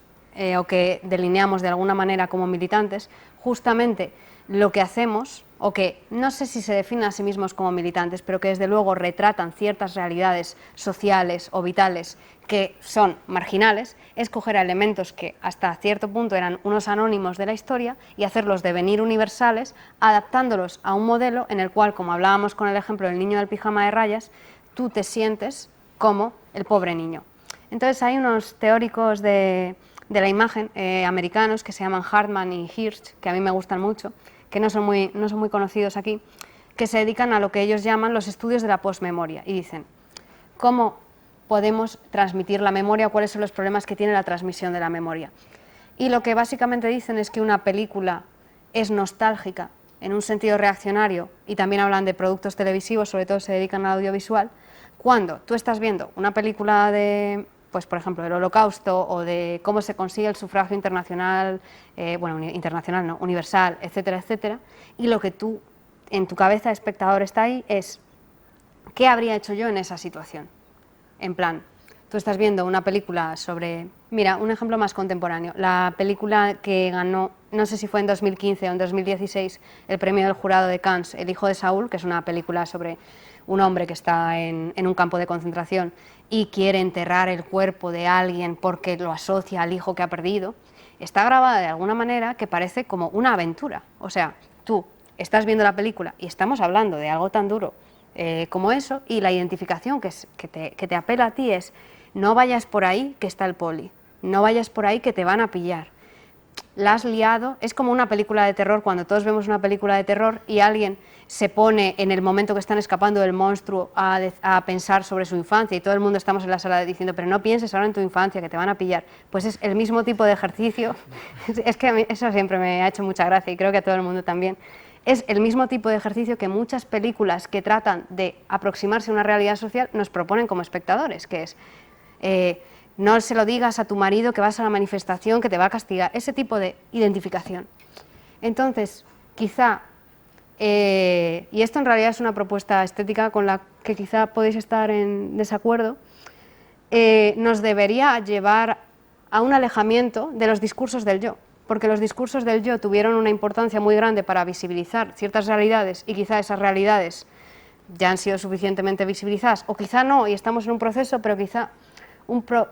o que delineamos de alguna manera como militantes, justamente lo que hacemos, o que no sé si se definen a sí mismos como militantes, pero que desde luego retratan ciertas realidades sociales o vitales que son marginales, es coger elementos que hasta cierto punto eran unos anónimos de la historia y hacerlos devenir universales, adaptándolos a un modelo en el cual, como hablábamos con el ejemplo del niño del pijama de rayas, tú te sientes como el pobre niño. Entonces hay unos teóricos de la imagen americanos que se llaman Hartman y Hirsch, que a mí me gustan mucho, que no son muy conocidos aquí, que se dedican a lo que ellos llaman los estudios de la posmemoria y dicen cómo podemos transmitir la memoria, cuáles son los problemas que tiene la transmisión de la memoria. Y lo que básicamente dicen es que una película es nostálgica en un sentido reaccionario, y también hablan de productos televisivos, sobre todo se dedican al audiovisual, cuando tú estás viendo una película de, pues por ejemplo, del Holocausto o de cómo se consigue el sufragio internacional, internacional no, universal, etcétera, etcétera, y lo que tú, en tu cabeza de espectador está ahí es, ¿qué habría hecho yo en esa situación? En plan, tú estás viendo una película sobre, mira, un ejemplo más contemporáneo, la película que ganó, no sé si fue en 2015 o en 2016, el premio del jurado de Cannes, El hijo de Saúl, que es una película sobre un hombre que está en un campo de concentración y quiere enterrar el cuerpo de alguien porque lo asocia al hijo que ha perdido, está grabada de alguna manera que parece como una aventura. O sea, tú estás viendo la película y estamos hablando de algo tan duro como eso, y la identificación que te apela a ti es: no vayas por ahí que está el poli, no vayas por ahí que te van a pillar. La has liado. Es como una película de terror, cuando todos vemos una película de terror y alguien se pone en el momento que están escapando del monstruo a pensar sobre su infancia y todo el mundo estamos en la sala diciendo pero no pienses ahora en tu infancia que te van a pillar. Pues es el mismo tipo de ejercicio. Es que a mí eso siempre me ha hecho mucha gracia y creo que a todo el mundo también. Es el mismo tipo de ejercicio que muchas películas que tratan de aproximarse a una realidad social nos proponen como espectadores, que es: no se lo digas a tu marido que vas a la manifestación, que te va a castigar, ese tipo de identificación. Entonces, quizá, y esto en realidad es una propuesta estética con la que quizá podéis estar en desacuerdo, nos debería llevar a un alejamiento de los discursos del yo, porque los discursos del yo tuvieron una importancia muy grande para visibilizar ciertas realidades y quizá esas realidades ya han sido suficientemente visibilizadas, o quizá no, y estamos en un proceso, pero quizá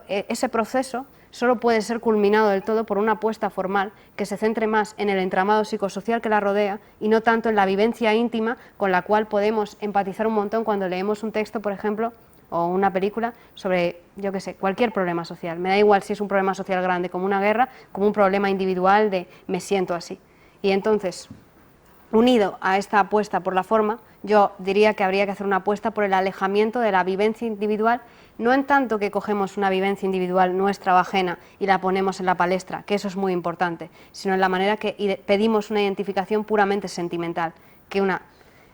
ese proceso solo puede ser culminado del todo por una apuesta formal que se centre más en el entramado psicosocial que la rodea y no tanto en la vivencia íntima con la cual podemos empatizar un montón cuando leemos un texto, por ejemplo, o una película sobre, yo qué sé, cualquier problema social. Me da igual si es un problema social grande como una guerra, como un problema individual de me siento así. Y entonces, unido a esta apuesta por la forma, yo diría que habría que hacer una apuesta por el alejamiento de la vivencia individual, no en tanto que cogemos una vivencia individual nuestra o ajena y la ponemos en la palestra, que eso es muy importante, sino en la manera que pedimos una identificación puramente sentimental, que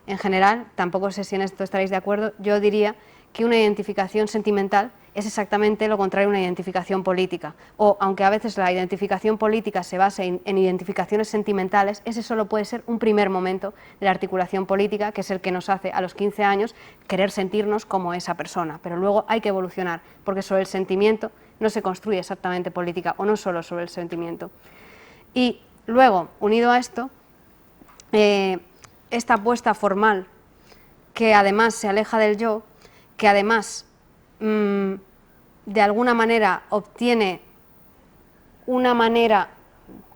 en general, tampoco sé si en esto estaréis de acuerdo, yo diría que una identificación sentimental es exactamente lo contrario a una identificación política. O, aunque a veces la identificación política se base en identificaciones sentimentales, ese solo puede ser un primer momento de la articulación política, que es el que nos hace a los 15 años querer sentirnos como esa persona. Pero luego hay que evolucionar, porque sobre el sentimiento no se construye exactamente política, o no solo sobre el sentimiento. Y luego, unido a esto, esta apuesta formal, que además se aleja del yo, que además de alguna manera obtiene una manera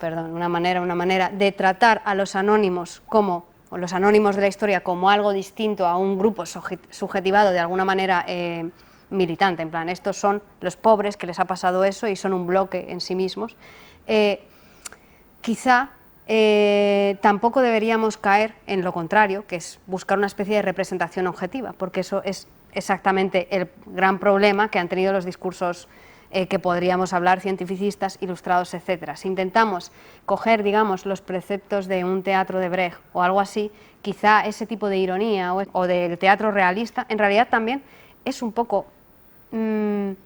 de tratar a los anónimos o los anónimos de la historia como algo distinto a un grupo subjetivado de alguna manera militante, en plan, estos son los pobres que les ha pasado eso y son un bloque en sí mismos. Quizá tampoco deberíamos caer en lo contrario, que es buscar una especie de representación objetiva, porque eso es exactamente el gran problema que han tenido los discursos que podríamos hablar cientificistas, ilustrados, etcétera. Si intentamos coger, digamos, los preceptos de un teatro de Brecht o algo así, quizá ese tipo de ironía o de teatro realista, en realidad también es un poco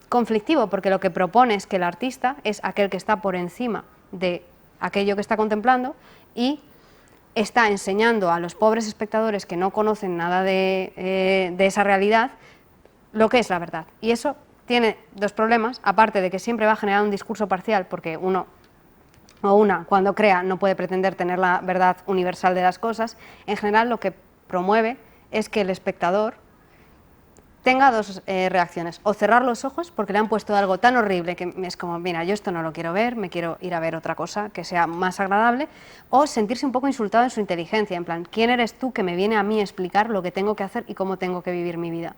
conflictivo, porque lo que propone es que el artista es aquel que está por encima de aquello que está contemplando y está enseñando a los pobres espectadores que no conocen nada de esa realidad lo que es la verdad. Y eso tiene dos problemas, aparte de que siempre va a generar un discurso parcial, porque uno o una, cuando crea, no puede pretender tener la verdad universal de las cosas. En general, lo que promueve es que el espectador tenga dos reacciones, o cerrar los ojos porque le han puesto algo tan horrible que es como, mira, yo esto no lo quiero ver, me quiero ir a ver otra cosa que sea más agradable, o sentirse un poco insultado en su inteligencia, en plan, ¿quién eres tú que me viene a mí a explicar lo que tengo que hacer y cómo tengo que vivir mi vida?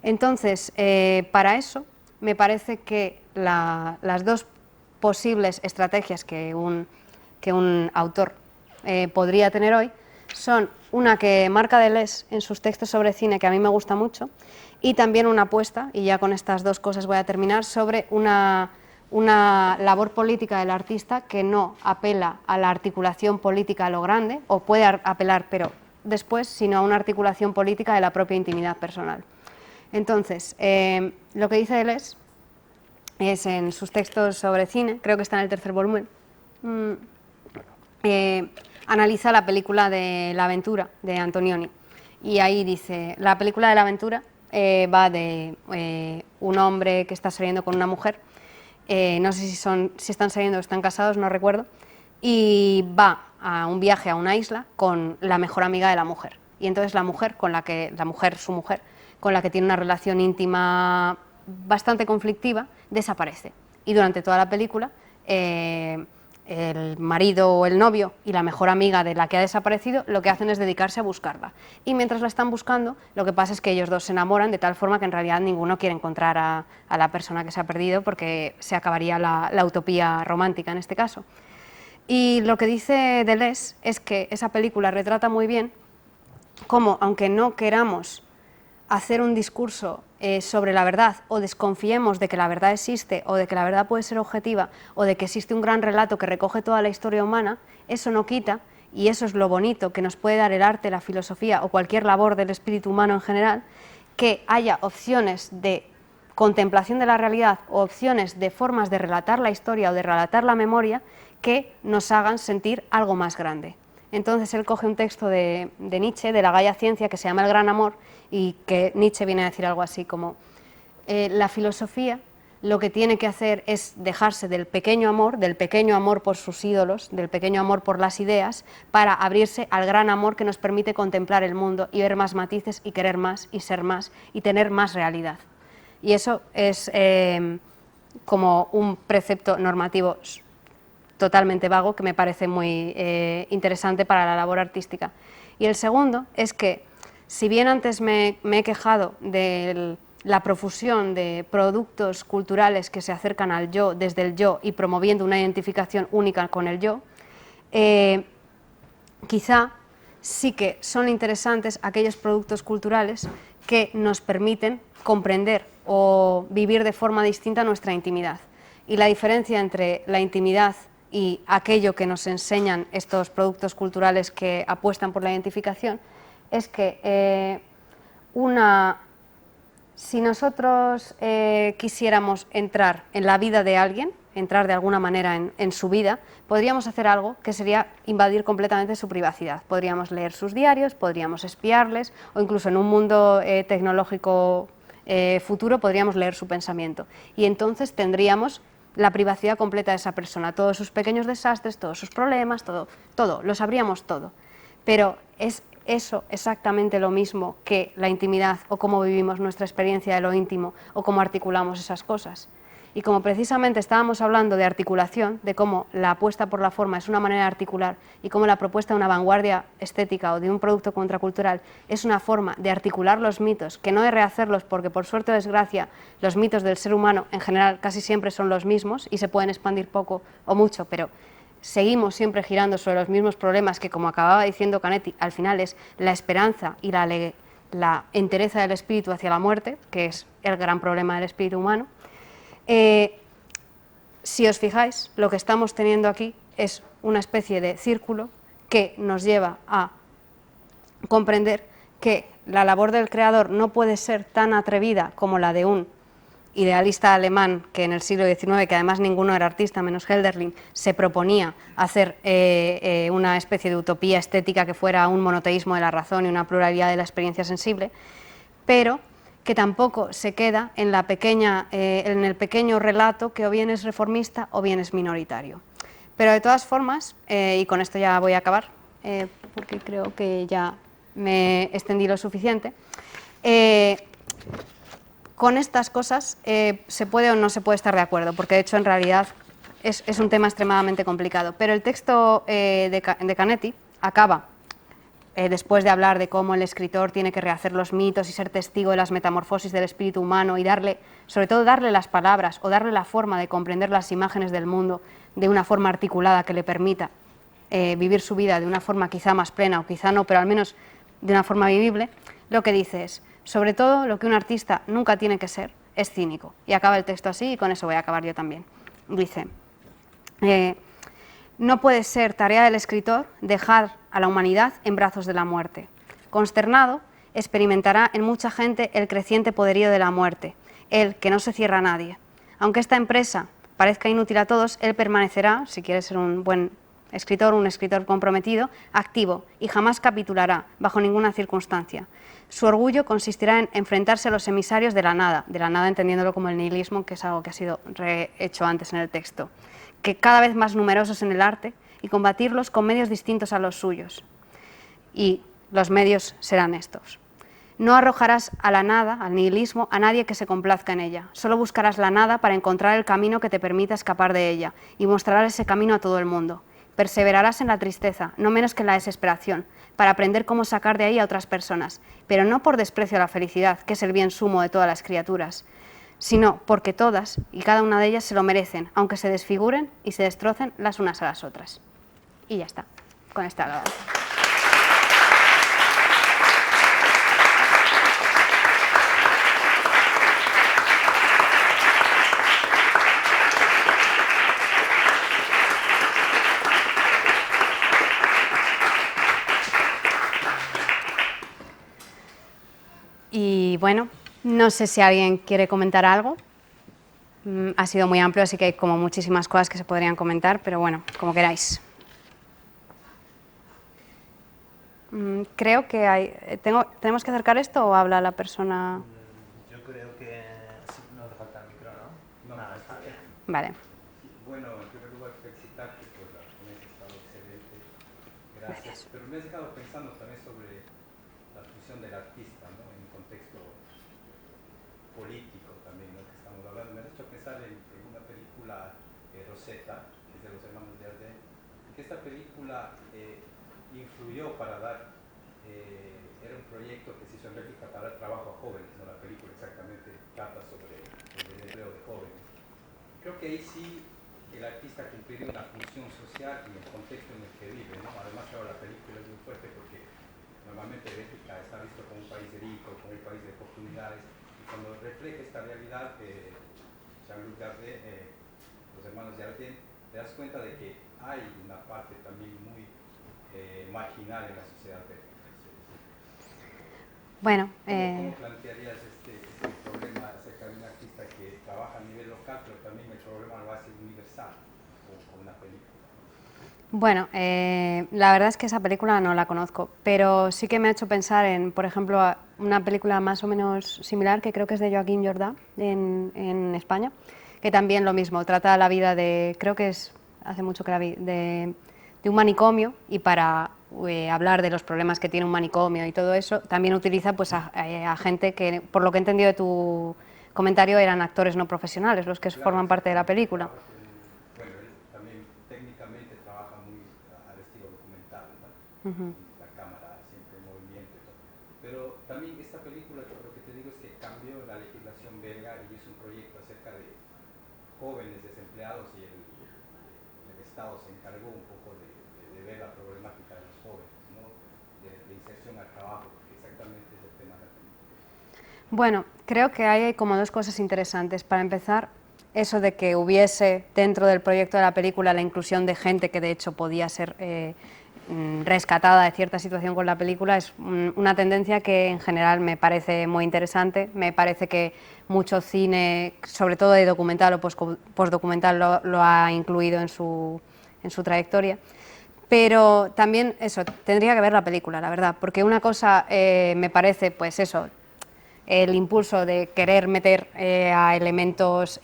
Entonces, para eso, me parece que las dos posibles estrategias que un autor podría tener hoy son una que marca Deleuze en sus textos sobre cine, que a mí me gusta mucho, y también una apuesta, y ya con estas dos cosas voy a terminar, sobre una labor política del artista que no apela a la articulación política a lo grande, o puede apelar, pero después, sino a una articulación política de la propia intimidad personal. Entonces, lo que dice Deleuze es en sus textos sobre cine, creo que está en el tercer volumen, analiza la película de La aventura de Antonioni, y ahí dice, la película de La aventura va de un hombre que está saliendo con una mujer, no sé si están saliendo o están casados, no recuerdo, y va a un viaje a una isla con la mejor amiga de la mujer, y entonces la mujer, su mujer, con la que tiene una relación íntima bastante conflictiva, desaparece, y durante toda la película el marido o el novio y la mejor amiga de la que ha desaparecido lo que hacen es dedicarse a buscarla, y mientras la están buscando lo que pasa es que ellos dos se enamoran de tal forma que en realidad ninguno quiere encontrar a la persona que se ha perdido, porque se acabaría la utopía romántica en este caso. Y lo que dice Deleuze es que esa película retrata muy bien cómo, aunque no queramos hacer un discurso sobre la verdad, o desconfiemos de que la verdad existe, o de que la verdad puede ser objetiva, o de que existe un gran relato que recoge toda la historia humana, eso no quita, y eso es lo bonito que nos puede dar el arte, la filosofía o cualquier labor del espíritu humano en general, que haya opciones de contemplación de la realidad o opciones de formas de relatar la historia o de relatar la memoria que nos hagan sentir algo más grande. Entonces él coge un texto de Nietzsche, de la Gaia Ciencia, que se llama El Gran Amor, y que Nietzsche viene a decir algo así como la filosofía lo que tiene que hacer es dejarse del pequeño amor por sus ídolos, del pequeño amor por las ideas, para abrirse al gran amor que nos permite contemplar el mundo y ver más matices y querer más y ser más y tener más realidad. Y eso es como un precepto normativo totalmente vago que me parece muy interesante para la labor artística. Y el segundo es que, si bien antes me he quejado de la profusión de productos culturales que se acercan al yo desde el yo y promoviendo una identificación única con el yo, quizá sí que son interesantes aquellos productos culturales que nos permiten comprender o vivir de forma distinta nuestra intimidad. Y la diferencia entre la intimidad y aquello que nos enseñan estos productos culturales que apuestan por la identificación es que si nosotros quisiéramos entrar en la vida de alguien, entrar de alguna manera en su vida, podríamos hacer algo que sería invadir completamente su privacidad. Podríamos leer sus diarios, podríamos espiarles, o incluso en un mundo tecnológico futuro podríamos leer su pensamiento. Y entonces tendríamos la privacidad completa de esa persona, todos sus pequeños desastres, todos sus problemas, todo, lo sabríamos todo. Pero es eso exactamente lo mismo que la intimidad o cómo vivimos nuestra experiencia de lo íntimo o cómo articulamos esas cosas. Y como precisamente estábamos hablando de articulación, de cómo la apuesta por la forma es una manera de articular y cómo la propuesta de una vanguardia estética o de un producto contracultural es una forma de articular los mitos, que no de rehacerlos, porque por suerte o desgracia los mitos del ser humano en general casi siempre son los mismos y se pueden expandir poco o mucho, pero seguimos siempre girando sobre los mismos problemas que, como acababa diciendo Canetti, al final es la esperanza y la entereza del espíritu hacia la muerte, que es el gran problema del espíritu humano. Si os fijáis, lo que estamos teniendo aquí es una especie de círculo que nos lleva a comprender que la labor del creador no puede ser tan atrevida como la de un idealista alemán que en el siglo XIX, que además ninguno era artista menos Hölderlin, se proponía hacer una especie de utopía estética que fuera un monoteísmo de la razón y una pluralidad de la experiencia sensible, pero que tampoco se queda en el pequeño relato que o bien es reformista o bien es minoritario. Pero de todas formas, y con esto ya voy a acabar, porque creo que ya me extendí lo suficiente, con estas cosas se puede o no se puede estar de acuerdo, porque de hecho en realidad es un tema extremadamente complicado. Pero el texto de Canetti acaba, después de hablar de cómo el escritor tiene que rehacer los mitos y ser testigo de las metamorfosis del espíritu humano y sobre todo darle las palabras o darle la forma de comprender las imágenes del mundo de una forma articulada que le permita vivir su vida de una forma quizá más plena o quizá no, pero al menos de una forma vivible, lo que dice es: sobre todo, lo que un artista nunca tiene que ser es cínico. Y acaba el texto así, y con eso voy a acabar yo también. Dice: no puede ser tarea del escritor dejar a la humanidad en brazos de la muerte. Consternado, experimentará en mucha gente el creciente poderío de la muerte, él que no se cierra a nadie. Aunque esta empresa parezca inútil a todos, él permanecerá, si quiere ser un buen escritor, un escritor comprometido, activo, y jamás capitulará bajo ninguna circunstancia. Su orgullo consistirá en enfrentarse a los emisarios de la nada entendiéndolo como el nihilismo, que es algo que ha sido rehecho antes en el texto, que cada vez más numerosos en el arte, y combatirlos con medios distintos a los suyos. Y los medios serán estos. No arrojarás a la nada, al nihilismo, a nadie que se complazca en ella. Solo buscarás la nada para encontrar el camino que te permita escapar de ella, y mostrarás ese camino a todo el mundo. Perseverarás en la tristeza, no menos que en la desesperación, para aprender cómo sacar de ahí a otras personas, pero no por desprecio a la felicidad, que es el bien sumo de todas las criaturas, sino porque todas y cada una de ellas se lo merecen, aunque se desfiguren y se destrocen las unas a las otras. Y ya está, con esta alabanza. Y bueno, No sé si alguien quiere comentar algo. Ha sido muy amplio, así que hay como muchísimas cosas que se podrían comentar, pero bueno, como queráis. Creo que hay... ¿Tenemos que acercar esto o habla la persona? Yo creo que sí, no hace falta el micro, ¿no? Nada, está bien. Vale. Bueno, en primer lugar, felicitarte por la ponencia, ha estado excelente. Gracias. Gracias. Pero me has dejado pensando también sobre la función del artista, ¿no? En un contexto político también, ¿no? Que estamos hablando. Me has hecho pensar en una película, Rosetta, que es de los hermanos de Arden, que esta película influyó para dar, era un proyecto que se hizo en Bélgica para dar trabajo a jóvenes, ¿no? La película exactamente trata sobre el empleo de jóvenes. Creo que ahí sí el artista cumpliría una función social y el contexto en el que vive, ¿no? Además, claro, la película es muy fuerte porque normalmente Bélgica está visto como un país rico, como un país de oportunidades, y cuando refleja esta realidad, Jean-Luc Dardenne, los hermanos Dardenne, te das cuenta de que hay una parte también muy marginal en la sociedad belga. Bueno, ¿Cómo plantearías este problema acerca de un artista que trabaja a nivel local, pero también el problema lo hace universal con una película? bueno, la verdad es que esa película no la conozco, pero sí que me ha hecho pensar en, por ejemplo, una película más o menos similar que creo que es de Joaquín Jordá en España, que también lo mismo, trata la vida de, creo que es, hace mucho que la vi, de un manicomio, y para hablar de los problemas que tiene un manicomio y todo eso, también utiliza pues a gente que, por lo que he entendido de tu comentario, eran actores no profesionales los que Claro, forman parte de la película. bueno, él también técnicamente trabaja muy al estilo documental, ¿no? La cámara siempre en movimiento y todo. Pero también esta película, lo que te digo es que cambió la legislación belga y es un proyecto acerca de jóvenes desempleados y el Estado se encargó un poco de ver la problemática de los jóvenes, ¿no? De inserción al trabajo, porque exactamente es el tema de la película. Bueno, creo que hay como dos cosas interesantes. Para empezar, eso de que hubiese dentro del proyecto de la película la inclusión de gente que de hecho podía ser rescatada de cierta situación con la película es una tendencia que en general me parece muy interesante. Me parece que mucho cine, sobre todo de documental o postdocumental, lo ha incluido en su trayectoria. Pero también eso, tendría que ver la película, la verdad, porque una cosa me parece, pues eso, el impulso de querer meter a elementos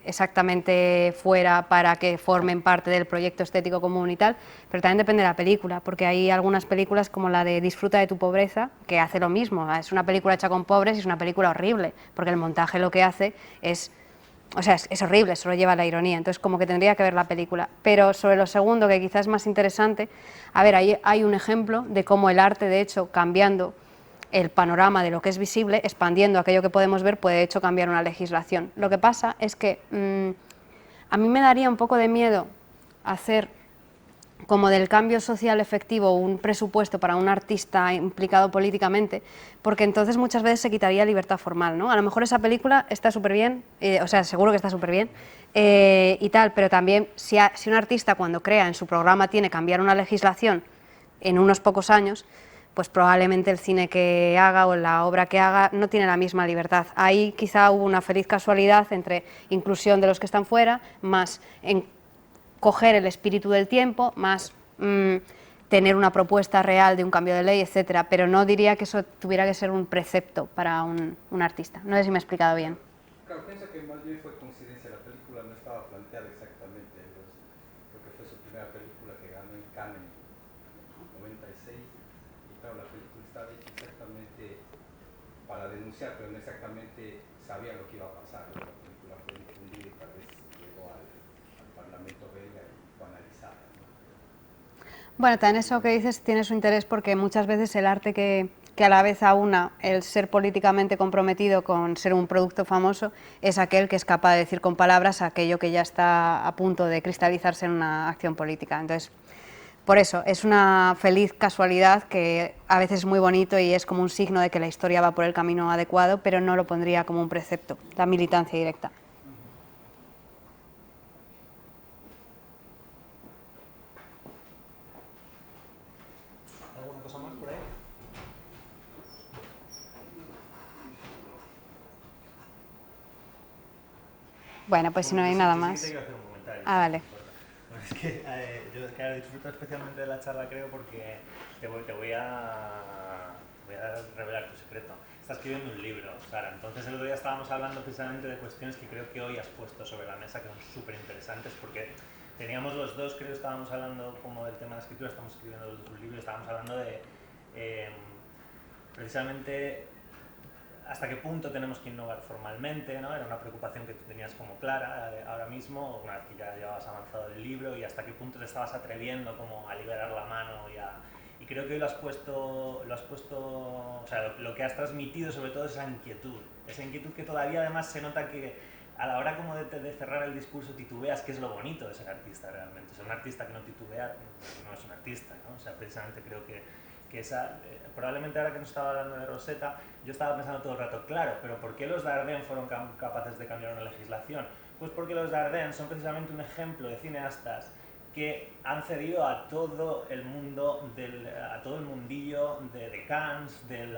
exactamente fuera para que formen parte del proyecto estético común y tal, pero también depende de la película, porque hay algunas películas como la de Disfruta de tu pobreza, que hace lo mismo, es una película hecha con pobres y es una película horrible, porque el montaje lo que hace es... O sea, es horrible, solo lleva la ironía, entonces como que tendría que ver la película. Pero sobre lo segundo, que quizás es más interesante, a ver, ahí hay un ejemplo de cómo el arte, de hecho, cambiando el panorama de lo que es visible, expandiendo aquello que podemos ver, puede de hecho cambiar una legislación. Lo que pasa es que a mí me daría un poco de miedo hacer como del cambio social efectivo un presupuesto para un artista implicado políticamente, porque entonces muchas veces se quitaría libertad formal, ¿no? A lo mejor esa película está súper bien, o sea, seguro que está súper bien, y tal, pero también si un artista cuando crea en su programa tiene que cambiar una legislación en unos pocos años, pues probablemente el cine que haga o la obra que haga no tiene la misma libertad. Ahí quizá hubo una feliz casualidad entre inclusión de los que están fuera, más en coger el espíritu del tiempo, más tener una propuesta real de un cambio de ley, etcétera, pero no diría que eso tuviera que ser un precepto para un artista. No sé si me he explicado bien. Claro, pienso que más bien fue coincidencia, la película no estaba planteada exactamente, creo que fue su primera película que ganó en Cannes en 96, y claro, la película estaba hecha exactamente para denunciar, pero no exactamente sabía lo que iba a pasar, ¿no? La película fue difundida y tal vez llegó al Parlamento belga y fue analizada, ¿no? Bueno, también eso que dices tiene su interés porque muchas veces el arte que a la vez aúna el ser políticamente comprometido con ser un producto famoso es aquel que es capaz de decir con palabras aquello que ya está a punto de cristalizarse en una acción política. Entonces, por eso, es una feliz casualidad que a veces es muy bonito y es como un signo de que la historia va por el camino adecuado, pero no lo pondría como un precepto, la militancia directa. ¿Alguna cosa más por ahí? Bueno, pues si no hay nada más. Sí, te quiero hacer un comentario. Ah, vale. Bueno, es que yo claro, disfruto especialmente de la charla, creo, porque te voy a revelar tu secreto. Estás escribiendo un libro, Sara. Entonces el otro día estábamos hablando precisamente de cuestiones que creo que hoy has puesto sobre la mesa, que son súper interesantes, porque teníamos los dos, creo que estábamos hablando como del tema de la escritura, estamos escribiendo los dos un libro, estábamos hablando de precisamente hasta qué punto tenemos que innovar formalmente, ¿no? Era una preocupación que tú tenías como clara ahora mismo, una vez que ya llevabas avanzado el libro, y hasta qué punto te estabas atreviendo como a liberar la mano y creo que hoy lo has puesto, o sea, lo que has transmitido sobre todo es esa inquietud que todavía además se nota que a la hora como de cerrar el discurso titubeas, que es lo bonito de ser artista realmente. Ser un artista que no titubea no es un artista, ¿no? O sea, precisamente creo que esa, probablemente ahora que nos estaba hablando de Rosetta, yo estaba pensando todo el rato, claro, pero ¿por qué los Dardenne fueron capaces de cambiar una legislación? Pues porque los Dardenne son precisamente un ejemplo de cineastas que han cedido a todo el mundo, a todo el mundillo de Cannes, del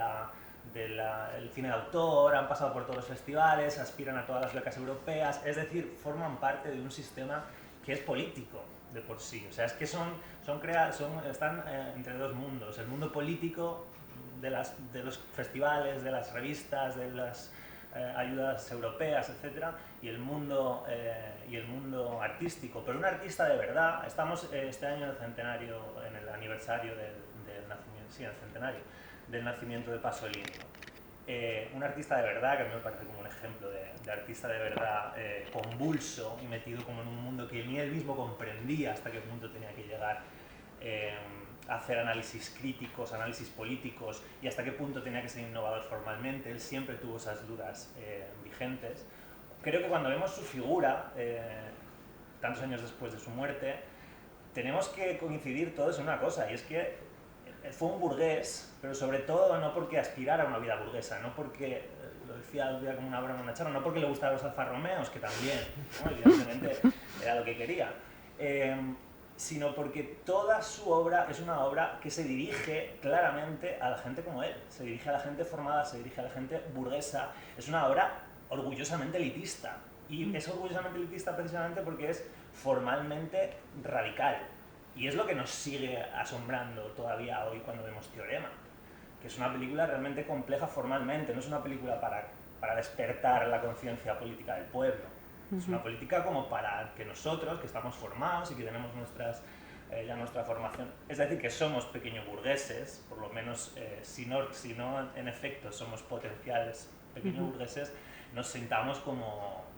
cine de autor, han pasado por todos los festivales, aspiran a todas las becas europeas, es decir, forman parte de un sistema que es político de por sí. O sea, es que están entre dos mundos, el mundo político de los festivales, de las revistas, de las ayudas europeas, etcétera, y el mundo artístico. Pero un artista de verdad, estamos este año en el centenario, en el aniversario del nacimiento, sí, el centenario del nacimiento de Pasolini. Un artista de verdad, que a mí me parece como un ejemplo de artista de verdad convulso y metido como en un mundo que ni él mismo comprendía hasta qué punto tenía que llegar a hacer análisis críticos, análisis políticos y hasta qué punto tenía que ser innovador formalmente. Él siempre tuvo esas dudas vigentes. Creo que cuando vemos su figura, tantos años después de su muerte, tenemos que coincidir todos en una cosa, y es que fue un burgués, pero sobre todo no porque aspirara a una vida burguesa, no porque, lo decía como una broma en una charla, no porque le gustaran los Alfa Romeos, que también, ¿no? Evidentemente era lo que quería, sino porque toda su obra es una obra que se dirige claramente a la gente como él, se dirige a la gente formada, se dirige a la gente burguesa, es una obra orgullosamente elitista, y es orgullosamente elitista precisamente porque es formalmente radical. Y es lo que nos sigue asombrando todavía hoy cuando vemos Teorema, que es una película realmente compleja formalmente, no es una película para despertar la conciencia política del pueblo. Es una política como para que nosotros, que estamos formados y que tenemos ya nuestra formación, es decir, que somos pequeños burgueses, por lo menos si no en efecto somos potenciales pequeños burgueses, nos sintamos como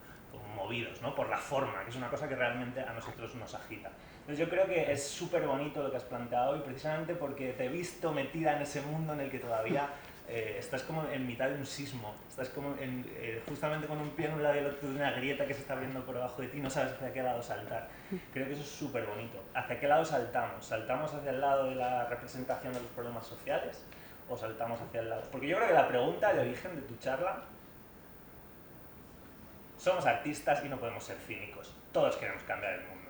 movidos, ¿no? Por la forma, que es una cosa que realmente a nosotros nos agita. Entonces yo creo que es súper bonito lo que has planteado, y precisamente porque te he visto metida en ese mundo en el que todavía estás como en mitad de un sismo, estás como justamente con un pie en un lado y el otro de una grieta que se está abriendo por debajo de ti, no sabes hacia qué lado saltar. Creo que eso es súper bonito. ¿Hacia qué lado saltamos? ¿Saltamos hacia el lado de la representación de los problemas sociales o saltamos hacia el lado? Porque yo creo que la pregunta, el origen de tu charla, somos artistas y no podemos ser cínicos. Todos queremos cambiar el mundo.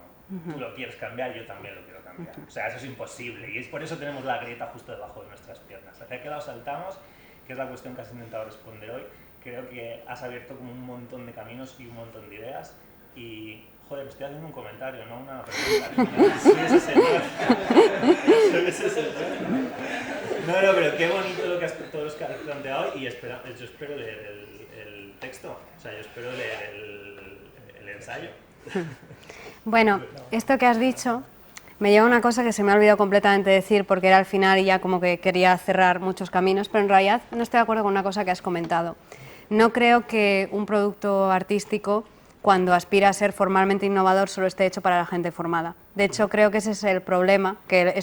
Tú lo quieres cambiar, yo también lo quiero cambiar. O sea, eso es imposible y es por eso tenemos la grieta justo debajo de nuestras piernas. ¿Hacia qué lado saltamos? Que es la cuestión que has intentado responder hoy. Creo que has abierto como un montón de caminos y un montón de ideas y, joder, estoy haciendo un comentario, no una pregunta. Soy ese señor. Soy ese señor. No, pero qué bonito todo lo que has planteado, y yo espero leer el texto, o sea, yo espero leer el ensayo. Bueno, esto que has dicho me lleva a una cosa que se me ha olvidado completamente decir, porque era al final y ya como que quería cerrar muchos caminos, pero en realidad no estoy de acuerdo con una cosa que has comentado. No creo que un producto artístico, cuando aspira a ser formalmente innovador, solo esté hecho para la gente formada. De hecho, creo que ese es el problema, que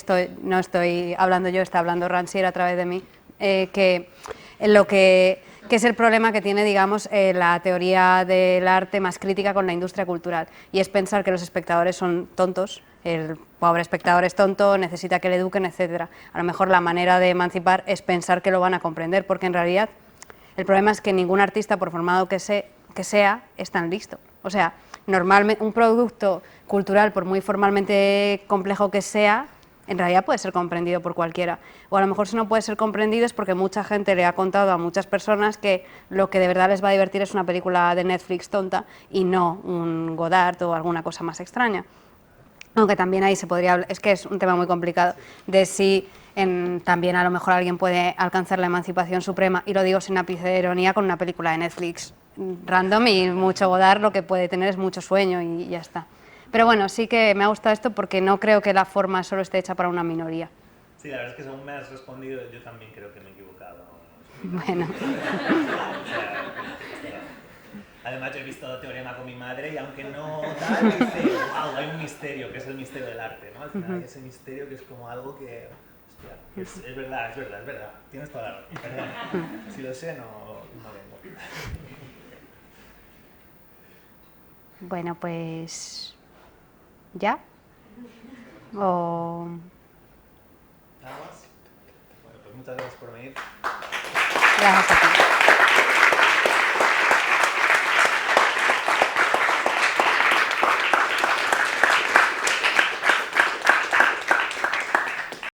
no estoy hablando yo, está hablando Rancière a través de mí, que es el problema que tiene, digamos, la teoría del arte más crítica con la industria cultural, y es pensar que los espectadores son tontos, el pobre espectador es tonto, necesita que le eduquen, etc. A lo mejor la manera de emancipar es pensar que lo van a comprender, porque en realidad el problema es que ningún artista, por formado que sea, es tan listo. O sea, normalmente un producto cultural, por muy formalmente complejo que sea, en realidad puede ser comprendido por cualquiera. O a lo mejor si no puede ser comprendido es porque mucha gente le ha contado a muchas personas que lo que de verdad les va a divertir es una película de Netflix tonta y no un Godard o alguna cosa más extraña. Aunque también ahí se podría hablar, es que es un tema muy complicado, de si también a lo mejor alguien puede alcanzar la emancipación suprema, y lo digo sin ápice de ironía, con una película de Netflix random, y mucho Godard lo que puede tener es mucho sueño y ya está. Pero bueno, sí que me ha gustado esto porque no creo que la forma solo esté hecha para una minoría. Sí, la verdad es que según me has respondido, yo también creo que me he equivocado. Bueno. Además, yo he visto Teorema con mi madre y aunque no tal, dice, wow, hay un misterio, que es el misterio del arte, ¿no? Al final hay ese misterio que es como algo que, hostia, es verdad, tienes toda la razón, perdón. Si lo sé, no vengo. Bueno, pues... ¿ya? ¿O...? ¿Nada más? Bueno, pues muchas gracias por venir. Gracias a ti.